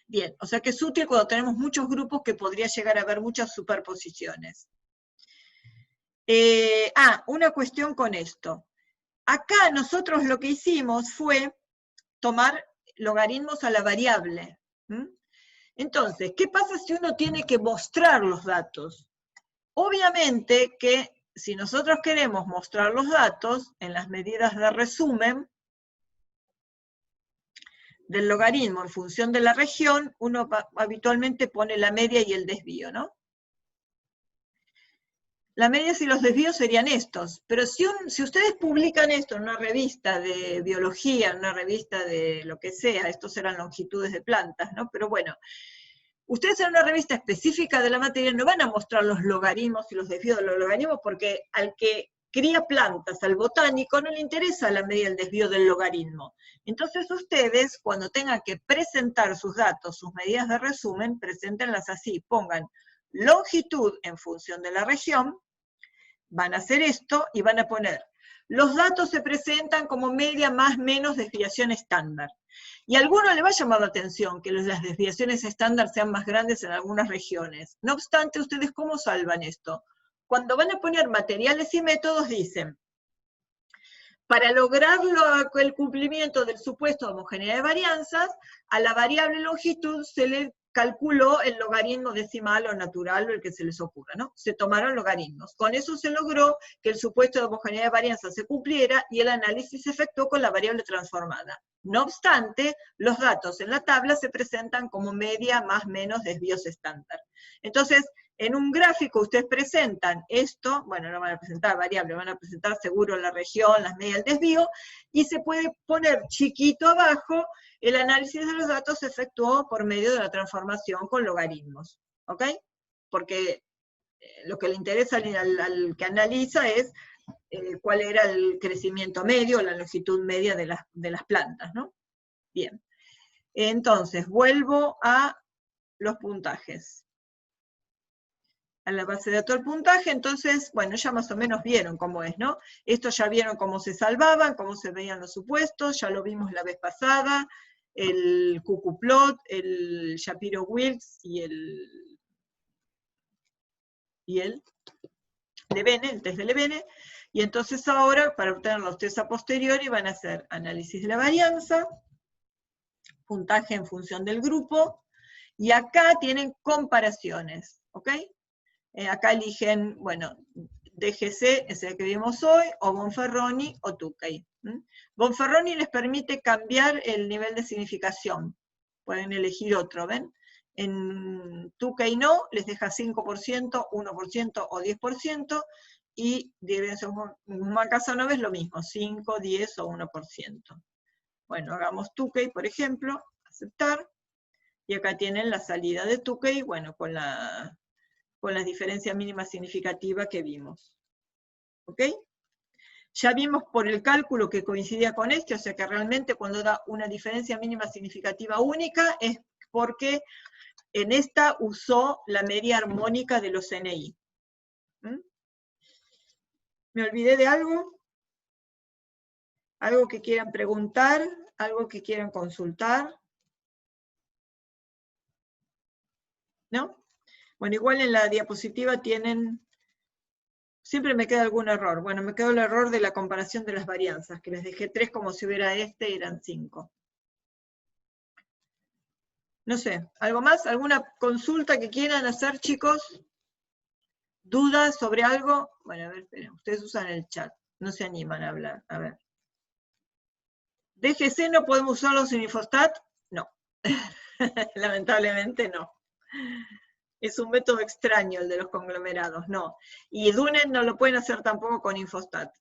Bien, o sea que es útil cuando tenemos muchos grupos que podría llegar a haber muchas superposiciones. Una cuestión con esto. Acá nosotros lo que hicimos fue tomar logaritmos a la variable. Entonces, ¿qué pasa si uno tiene que mostrar los datos? Obviamente que si nosotros queremos mostrar los datos en las medidas de resumen del logaritmo en función de la región, uno habitualmente pone la media y el desvío, ¿no? La media y los desvíos serían estos, pero si ustedes publican esto en una revista de biología, en una revista de lo que sea, estos eran longitudes de plantas, ¿no? Pero bueno, ustedes en una revista específica de la materia no van a mostrar los logaritmos y los desvíos de los logaritmos, porque al que cría plantas, al botánico, no le interesa la medida y el desvío del logaritmo. Entonces ustedes, cuando tengan que presentar sus datos, sus medidas de resumen, preséntenlas así, pongan longitud en función de la región, van a hacer esto y van a poner, los datos se presentan como media más menos desviación estándar. Y a alguno le va a llamar la atención que las desviaciones estándar sean más grandes en algunas regiones. No obstante, ¿ustedes cómo salvan esto? Cuando van a poner materiales y métodos, dicen, para lograr el cumplimiento del supuesto de homogeneidad de varianzas, a la variable longitud se le calculó el logaritmo decimal o natural o el que se les ocurra, ¿no? Se tomaron logaritmos. Con eso se logró que el supuesto de homogeneidad de varianza se cumpliera y el análisis se efectuó con la variable transformada. No obstante, los datos en la tabla se presentan como media más menos desvíos estándar. Entonces, en un gráfico ustedes presentan esto, bueno, no van a presentar variable, van a presentar seguro la región, las medias, el desvío, y se puede poner chiquito abajo, el análisis de los datos se efectuó por medio de la transformación con logaritmos, ¿ok? Porque lo que le interesa al que analiza es cuál era el crecimiento medio, la longitud media de las plantas, ¿no? Bien, entonces, vuelvo a los puntajes. A la base de datos del puntaje, entonces, bueno, ya más o menos vieron cómo es, ¿no? Esto ya vieron cómo se salvaban, cómo se veían los supuestos, ya lo vimos la vez pasada, el cucuplot, el Shapiro-Wilks y el Levene, el test de Levene, y entonces ahora, para obtener los test a posteriori, van a hacer análisis de la varianza, puntaje en función del grupo, y acá tienen comparaciones, ¿ok? Acá eligen, bueno, DGC, es el que vimos hoy, o Bonferroni o Tukey. Bonferroni les permite cambiar el nivel de significación. Pueden elegir otro, ¿ven? En Tukey no, les deja 5%, 1% o 10%, y diferencia Guzmán-Casanova es lo mismo, 5, 10 o 1%. Bueno, hagamos Tukey, por ejemplo, aceptar, y acá tienen la salida de Tukey, bueno, con las diferencias mínimas significativas que vimos. ¿Ok? Ya vimos por el cálculo que coincidía con este, o sea que realmente cuando da una diferencia mínima significativa única es porque en esta usó la media armónica de los NI. ¿Mm? ¿Me olvidé de algo? ¿Algo que quieran preguntar? ¿Algo que quieran consultar? ¿No? Bueno, igual en la diapositiva tienen... Siempre me queda algún error. Bueno, me quedó el error de la comparación de las varianzas, que les dejé 3 como si hubiera eran 5. No sé, ¿algo más? ¿Alguna consulta que quieran hacer, chicos? ¿Dudas sobre algo? Bueno, a ver, esperen, ustedes usan el chat, no se animan a hablar, a ver. ¿DGC no podemos usarlo sin Infostat? No, lamentablemente no. Es un método extraño el de los conglomerados, no. Y DUNET no lo pueden hacer tampoco con Infostat.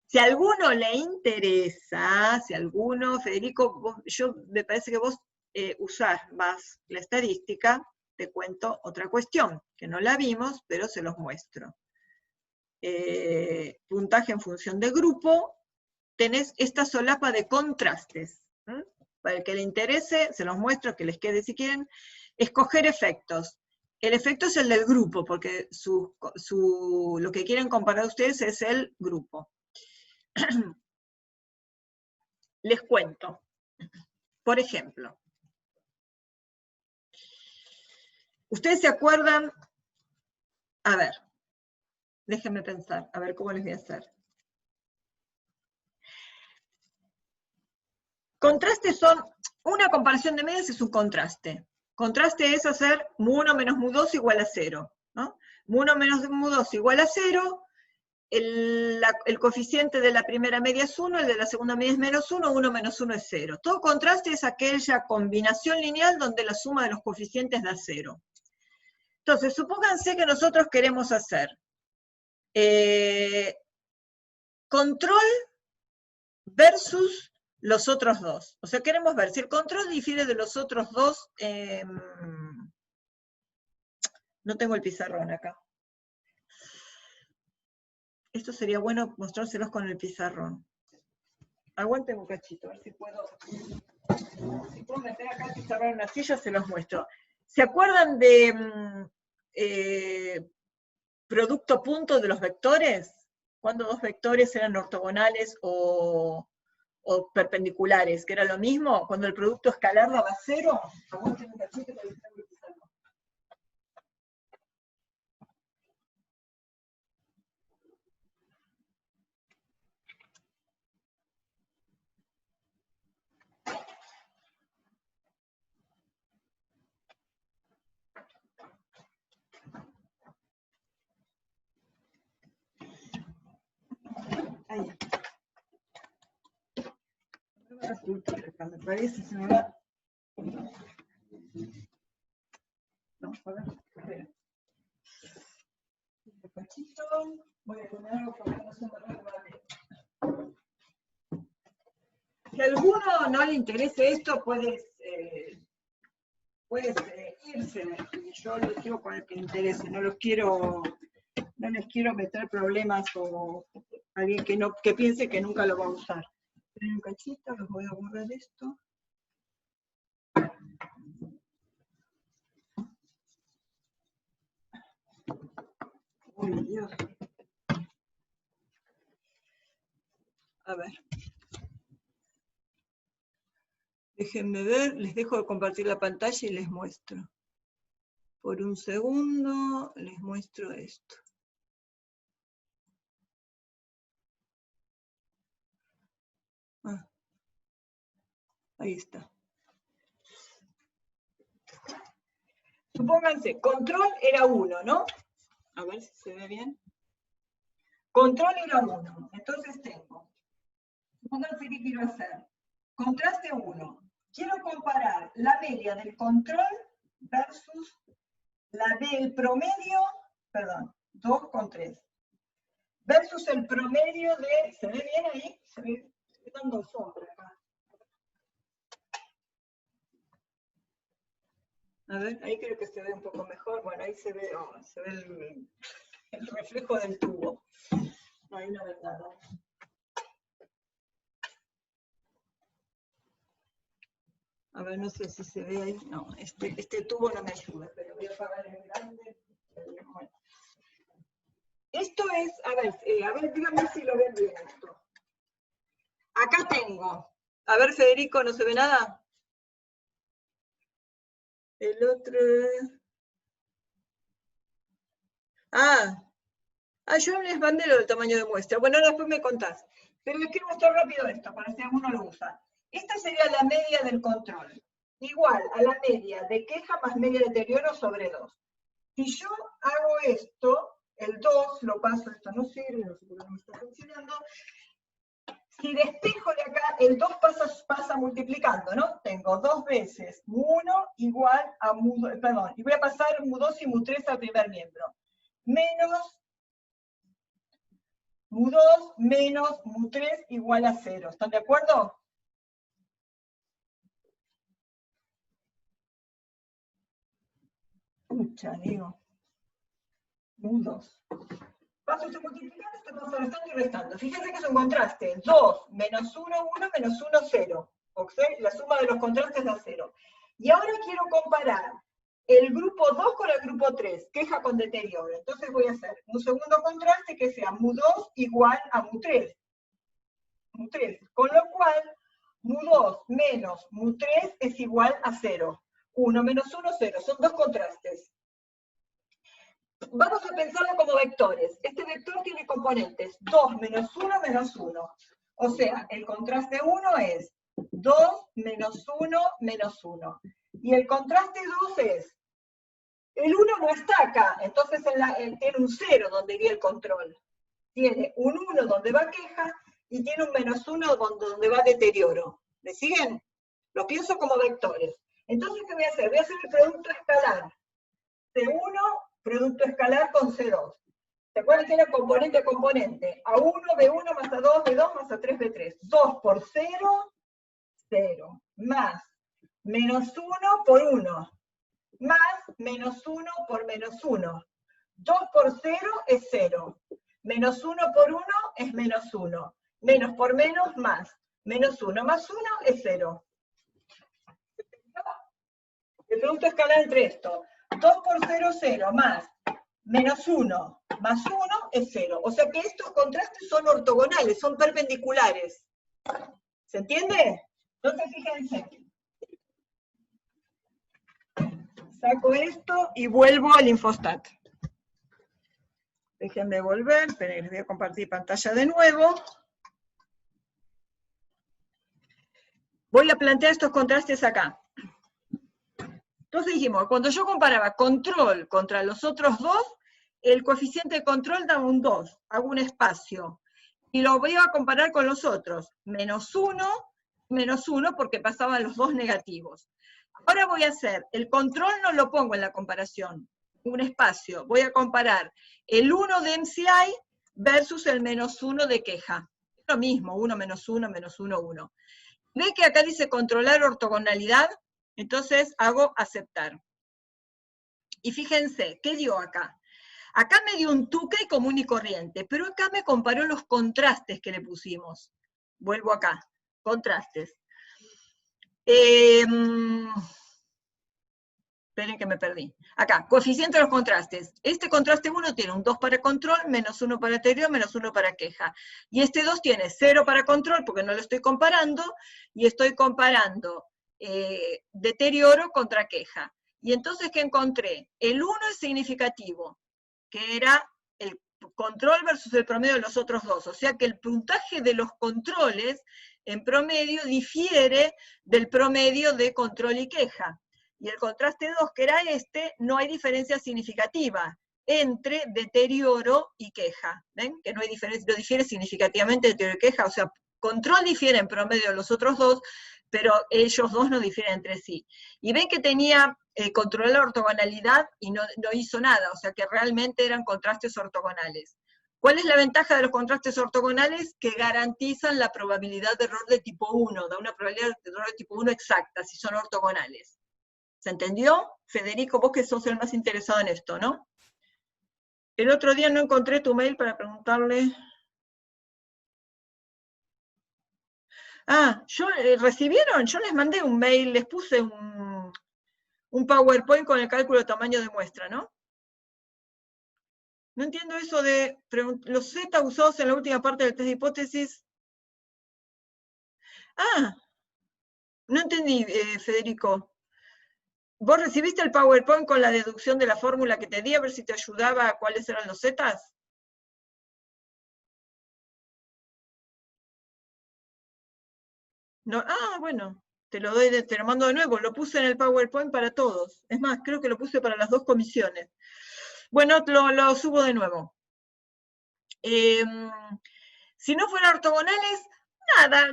Si a alguno le interesa, si a alguno, Federico, me parece que vos usás más la estadística, te cuento otra cuestión, que no la vimos, pero se los muestro. Puntaje en función de grupo, tenés esta solapa de contrastes. Para el que le interese, se los muestro, que les quede si quieren. Escoger efectos. El efecto es el del grupo, porque lo que quieren comparar ustedes es el grupo. Les cuento. Por ejemplo, ¿ustedes se acuerdan? A ver, déjenme pensar, a ver cómo les voy a hacer. Contrastes son, una comparación de medias es un contraste. Contraste es hacer mu1 menos mu2 igual a 0. ¿no? Mu1 menos mu2 igual a 0, el coeficiente de la primera media es 1, el de la segunda media es menos 1, 1 menos 1 es 0. Todo contraste es aquella combinación lineal donde la suma de los coeficientes da 0. Entonces, supónganse que nosotros queremos hacer control versus los otros dos. O sea, queremos ver si el control difiere de los otros dos. No tengo el pizarrón acá. Esto sería bueno mostrárselos con el pizarrón. Aguanten un cachito, a ver si puedo meter acá el pizarrón en una silla, se los muestro. ¿Se acuerdan de producto punto de los vectores? Cuando dos vectores eran ortogonales o perpendiculares, que era lo mismo, cuando el producto escalar daba 0, aguanten un cachito que les traigo el pizarrón. Ahí. No me resulta acá, me parece, se me va. No, a ver, espera. Un cachito, voy a poner algo porque no se me va. Si a alguno no le interese esto, puedes irse. Yo les digo con el que le interese, no les quiero meter problemas o alguien que piense que nunca lo va a usar. Un cachito, los voy a borrar esto. Uy, Dios. A ver. Déjenme ver, les dejo de compartir la pantalla y les muestro. Por un segundo les muestro esto. Ahí está. Supónganse, control era 1, ¿no? A ver si se ve bien. Control era 1. Entonces tengo. Supónganse que quiero hacer. Contraste 1. Quiero comparar la media del control versus la del promedio, perdón, 2 con 3. Versus el promedio de, ¿se ve bien ahí? Se ve, estoy dando sombra acá. A ver, ahí creo que se ve un poco mejor. Bueno, ahí se ve, se ve el reflejo del tubo. No, ahí no ve nada. A ver, no sé si se ve ahí. No, este tubo no me ayuda, pero voy a apagar el grande. Bueno. Esto es, a ver, dígame si lo ven bien esto. Acá tengo. A ver, Federico, ¿no se ve nada? El otro... yo les mandé lo del tamaño de muestra. Bueno, ahora después me contás. Pero les quiero mostrar rápido esto, para si alguno lo usa. Esta sería la media del control. Igual a la media de queja más media de deterioro sobre 2. Si yo hago esto, el 2 lo paso, esto no sirve, no sé por qué no me está funcionando. Si despejo de acá, el 2 pasa multiplicando, ¿no? Tengo 2 veces mu1 igual a mu2, perdón, y voy a pasar mu2 y mu3 al primer miembro. Menos mu2 menos mu3 igual a 0. ¿Están de acuerdo? Pucha, digo. Mu2. Paso estoy multiplicando, estoy pasando restando y restando. Fíjense que es un contraste. 2 menos 1, 1 menos 1, 0. ¿Okay? La suma de los contrastes da 0. Y ahora quiero comparar el grupo 2 con el grupo 3, queja con deterioro. Entonces voy a hacer un segundo contraste que sea mu2 igual a mu3. Con lo cual, mu2 menos mu3 es igual a 0. 1 menos 1, 0. Son dos contrastes. Vamos a pensarlo como vectores. Este vector tiene componentes 2 menos 1 menos 1. O sea, el contraste 1 es 2 menos 1 menos 1. Y el contraste 2 es, el 1 no está acá, entonces tiene un 0 donde iría el control. Tiene un 1 donde va queja y tiene un menos 1 donde va deterioro. ¿Me siguen? Lo pienso como vectores. Entonces, ¿qué voy a hacer? Voy a hacer el producto escalar. C1, producto escalar con C2. ¿Se acuerdan que era componente a componente? A1, B1 más A2, B2 más A3, B3. 2 por 0, 0. Más menos 1 por 1. Más menos 1 por menos 1. 2 por 0 es 0. Menos 1 por 1 es menos 1. Menos por menos, más. Menos 1 más 1 es 0. El producto escalar entre esto. 2 por 0, 0, más menos 1 más 1 es 0. O sea que estos contrastes son ortogonales, son perpendiculares. ¿Se entiende? Entonces fíjense. Saco esto y vuelvo al infostat. Déjenme volver, esperen, les voy a compartir pantalla de nuevo. Voy a plantear estos contrastes acá. Entonces dijimos, cuando yo comparaba control contra los otros dos, el coeficiente de control daba un 2, hago un espacio. Y lo voy a comparar con los otros, menos 1, porque pasaban los dos negativos. Ahora voy a hacer, el control no lo pongo en la comparación, un espacio. Voy a comparar el 1 de MCI versus el menos 1 de queja. Lo mismo, 1 menos 1, menos 1, 1. ¿Ve que acá dice controlar ortogonalidad? Entonces hago aceptar. Y fíjense, ¿qué dio acá? Acá me dio un Tukey común y corriente, pero acá me comparó los contrastes que le pusimos. Vuelvo acá, contrastes. Esperen que me perdí. Acá, coeficiente de los contrastes. Este contraste 1 tiene un 2 para control, menos 1 para deterioro, menos 1 para queja. Y este 2 tiene 0 para control, porque no lo estoy comparando, y estoy comparando deterioro contra queja. Y entonces, ¿qué encontré? El 1 es significativo, que era el control versus el promedio de los otros dos. O sea que el puntaje de los controles, en promedio, difiere del promedio de control y queja. Y el contraste 2, que era este, no hay diferencia significativa entre deterioro y queja. ¿Ven? Que no hay diferencia, no difiere significativamente deterioro y queja. O sea, control difiere en promedio de los otros dos, pero ellos dos no difieren entre sí. Y ven que tenía controló la ortogonalidad y no hizo nada, o sea que realmente eran contrastes ortogonales. ¿Cuál es la ventaja de los contrastes ortogonales? Que garantizan la probabilidad de error de tipo 1, da una probabilidad de error de tipo 1 exacta, si son ortogonales. ¿Se entendió? Federico, vos que sos el más interesado en esto, ¿no? El otro día no encontré tu mail para preguntarle... Ah, ¿recibieron? Yo les mandé un mail, les puse un PowerPoint con el cálculo de tamaño de muestra, ¿no? No entiendo eso de los Z usados en la última parte del test de hipótesis. Ah, no entendí, Federico. ¿Vos recibiste el PowerPoint con la deducción de la fórmula que te di, a ver si te ayudaba a cuáles eran los Zetas? No, bueno, te lo mando de nuevo, lo puse en el PowerPoint para todos. Es más, creo que lo puse para las dos comisiones. Bueno, lo subo de nuevo. Si no fueran ortogonales, nada,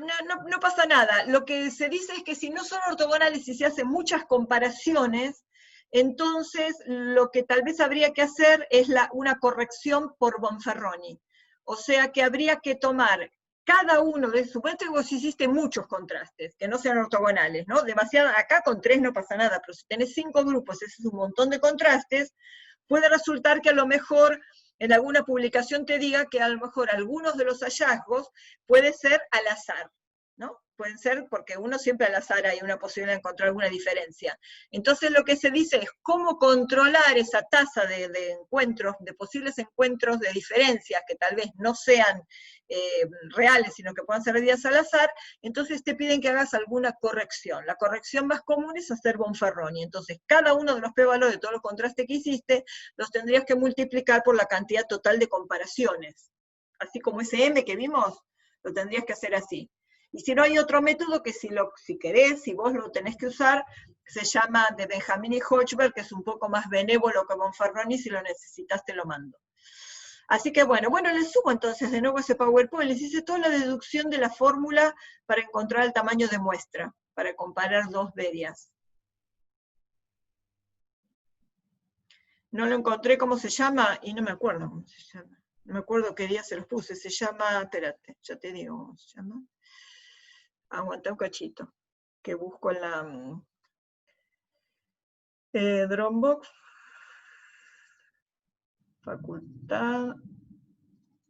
no pasa nada. Lo que se dice es que si no son ortogonales y se hacen muchas comparaciones, entonces lo que tal vez habría que hacer es una corrección por Bonferroni. O sea que habría que tomar cada uno de, suponete que vos hiciste muchos contrastes, que no sean ortogonales, ¿no? Acá con 3 no pasa nada, pero si tenés 5 grupos, ese es un montón de contrastes, puede resultar que a lo mejor en alguna publicación te diga que a lo mejor algunos de los hallazgos puede ser al azar, ¿no? Pueden ser porque uno siempre al azar hay una posibilidad de encontrar alguna diferencia. Entonces lo que se dice es cómo controlar esa tasa de encuentros, de posibles encuentros de diferencias que tal vez no sean reales, sino que puedan ser medidas al azar, entonces te piden que hagas alguna corrección. La corrección más común es hacer Bonferroni. Entonces cada uno de los p-valores de todos los contrastes que hiciste, los tendrías que multiplicar por la cantidad total de comparaciones. Así como ese M que vimos, lo tendrías que hacer así. Y si no hay otro método que si querés, si vos lo tenés que usar, se llama de Benjamin y Hochberg, que es un poco más benévolo que Bonferroni, si lo necesitas te lo mando. Así que bueno, les subo entonces de nuevo ese PowerPoint, les hice toda la deducción de la fórmula para encontrar el tamaño de muestra, para comparar dos medias. No lo encontré, ¿cómo se llama? Y no me acuerdo cómo se llama. No me acuerdo qué día se los puse, se llama, espérate, ya te digo cómo se llama. Aguanta un cachito, que busco en la Dropbox. Facultad,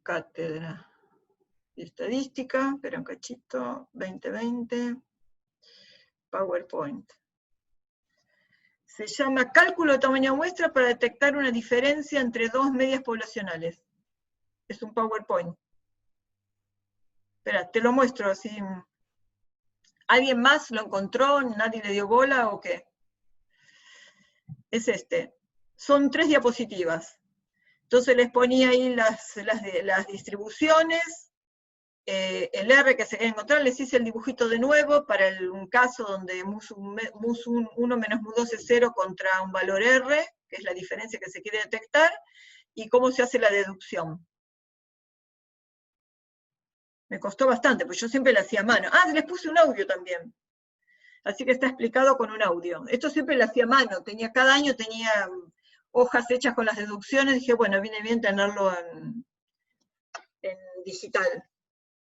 cátedra de estadística, espera un cachito, 2020, PowerPoint. Se llama cálculo de tamaño de muestra para detectar una diferencia entre dos medias poblacionales. Es un PowerPoint. Espera, te lo muestro así. ¿Alguien más lo encontró? ¿Nadie le dio bola o qué? Es este. Son 3 diapositivas. Entonces les ponía ahí las distribuciones, el R que se quiere encontrar, les hice el dibujito de nuevo para un caso donde mus1 menos mus2 es 0 contra un valor R, que es la diferencia que se quiere detectar, y cómo se hace la deducción. Me costó bastante, pues yo siempre la hacía a mano. Ah, les puse un audio también. Así que está explicado con un audio. Esto siempre lo hacía a mano, cada año tenía hojas hechas con las deducciones, dije, bueno, viene bien tenerlo en digital.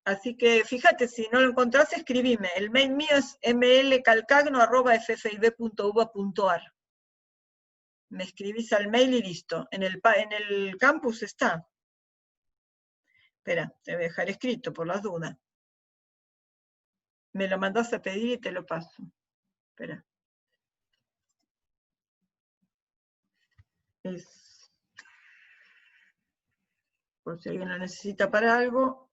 Así que fíjate, si no lo encontrás, escribime. El mail mío es mlcalcagno@ffib.uva.ar. Me escribís al mail y listo. En el campus está. Espera, te voy a dejar escrito por las dudas. Me lo mandás a pedir y te lo paso. Espera. Por si alguien lo necesita para algo,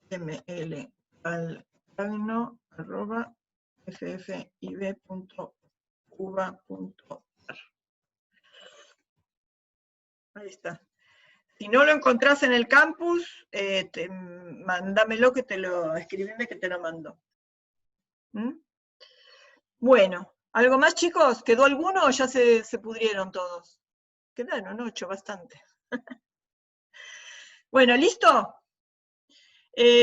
mlcalcagno@ffib.uva.ar. Ahí está. Si no lo encontrás en el campus, mándamelo, escribime que te lo mando. ¿Mm? Bueno, ¿algo más, chicos? ¿Quedó alguno o ya se pudrieron todos? Quedaron 8, bastante. Bueno, ¿listo?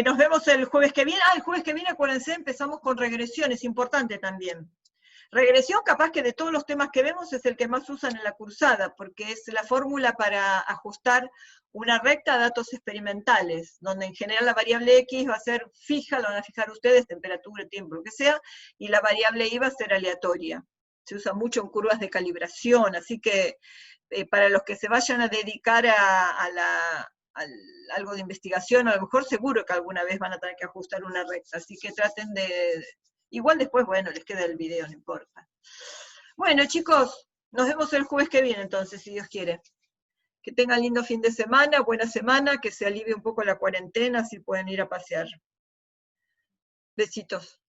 Nos vemos el jueves que viene. El jueves que viene, acuérdense, empezamos con regresiones, importante también. Regresión, capaz que de todos los temas que vemos es el que más usan en la cursada, porque es la fórmula para ajustar una recta a datos experimentales, donde en general la variable X va a ser fija, lo van a fijar ustedes, temperatura, tiempo, lo que sea, y la variable Y va a ser aleatoria. Se usa mucho en curvas de calibración, así que para los que se vayan a dedicar a algo de investigación, a lo mejor seguro que alguna vez van a tener que ajustar una recta, así que traten de... Igual después, bueno, les queda el video, no importa. Bueno, chicos, nos vemos el jueves que viene entonces, si Dios quiere. Que tengan lindo fin de semana, buena semana, que se alivie un poco la cuarentena, así pueden ir a pasear. Besitos.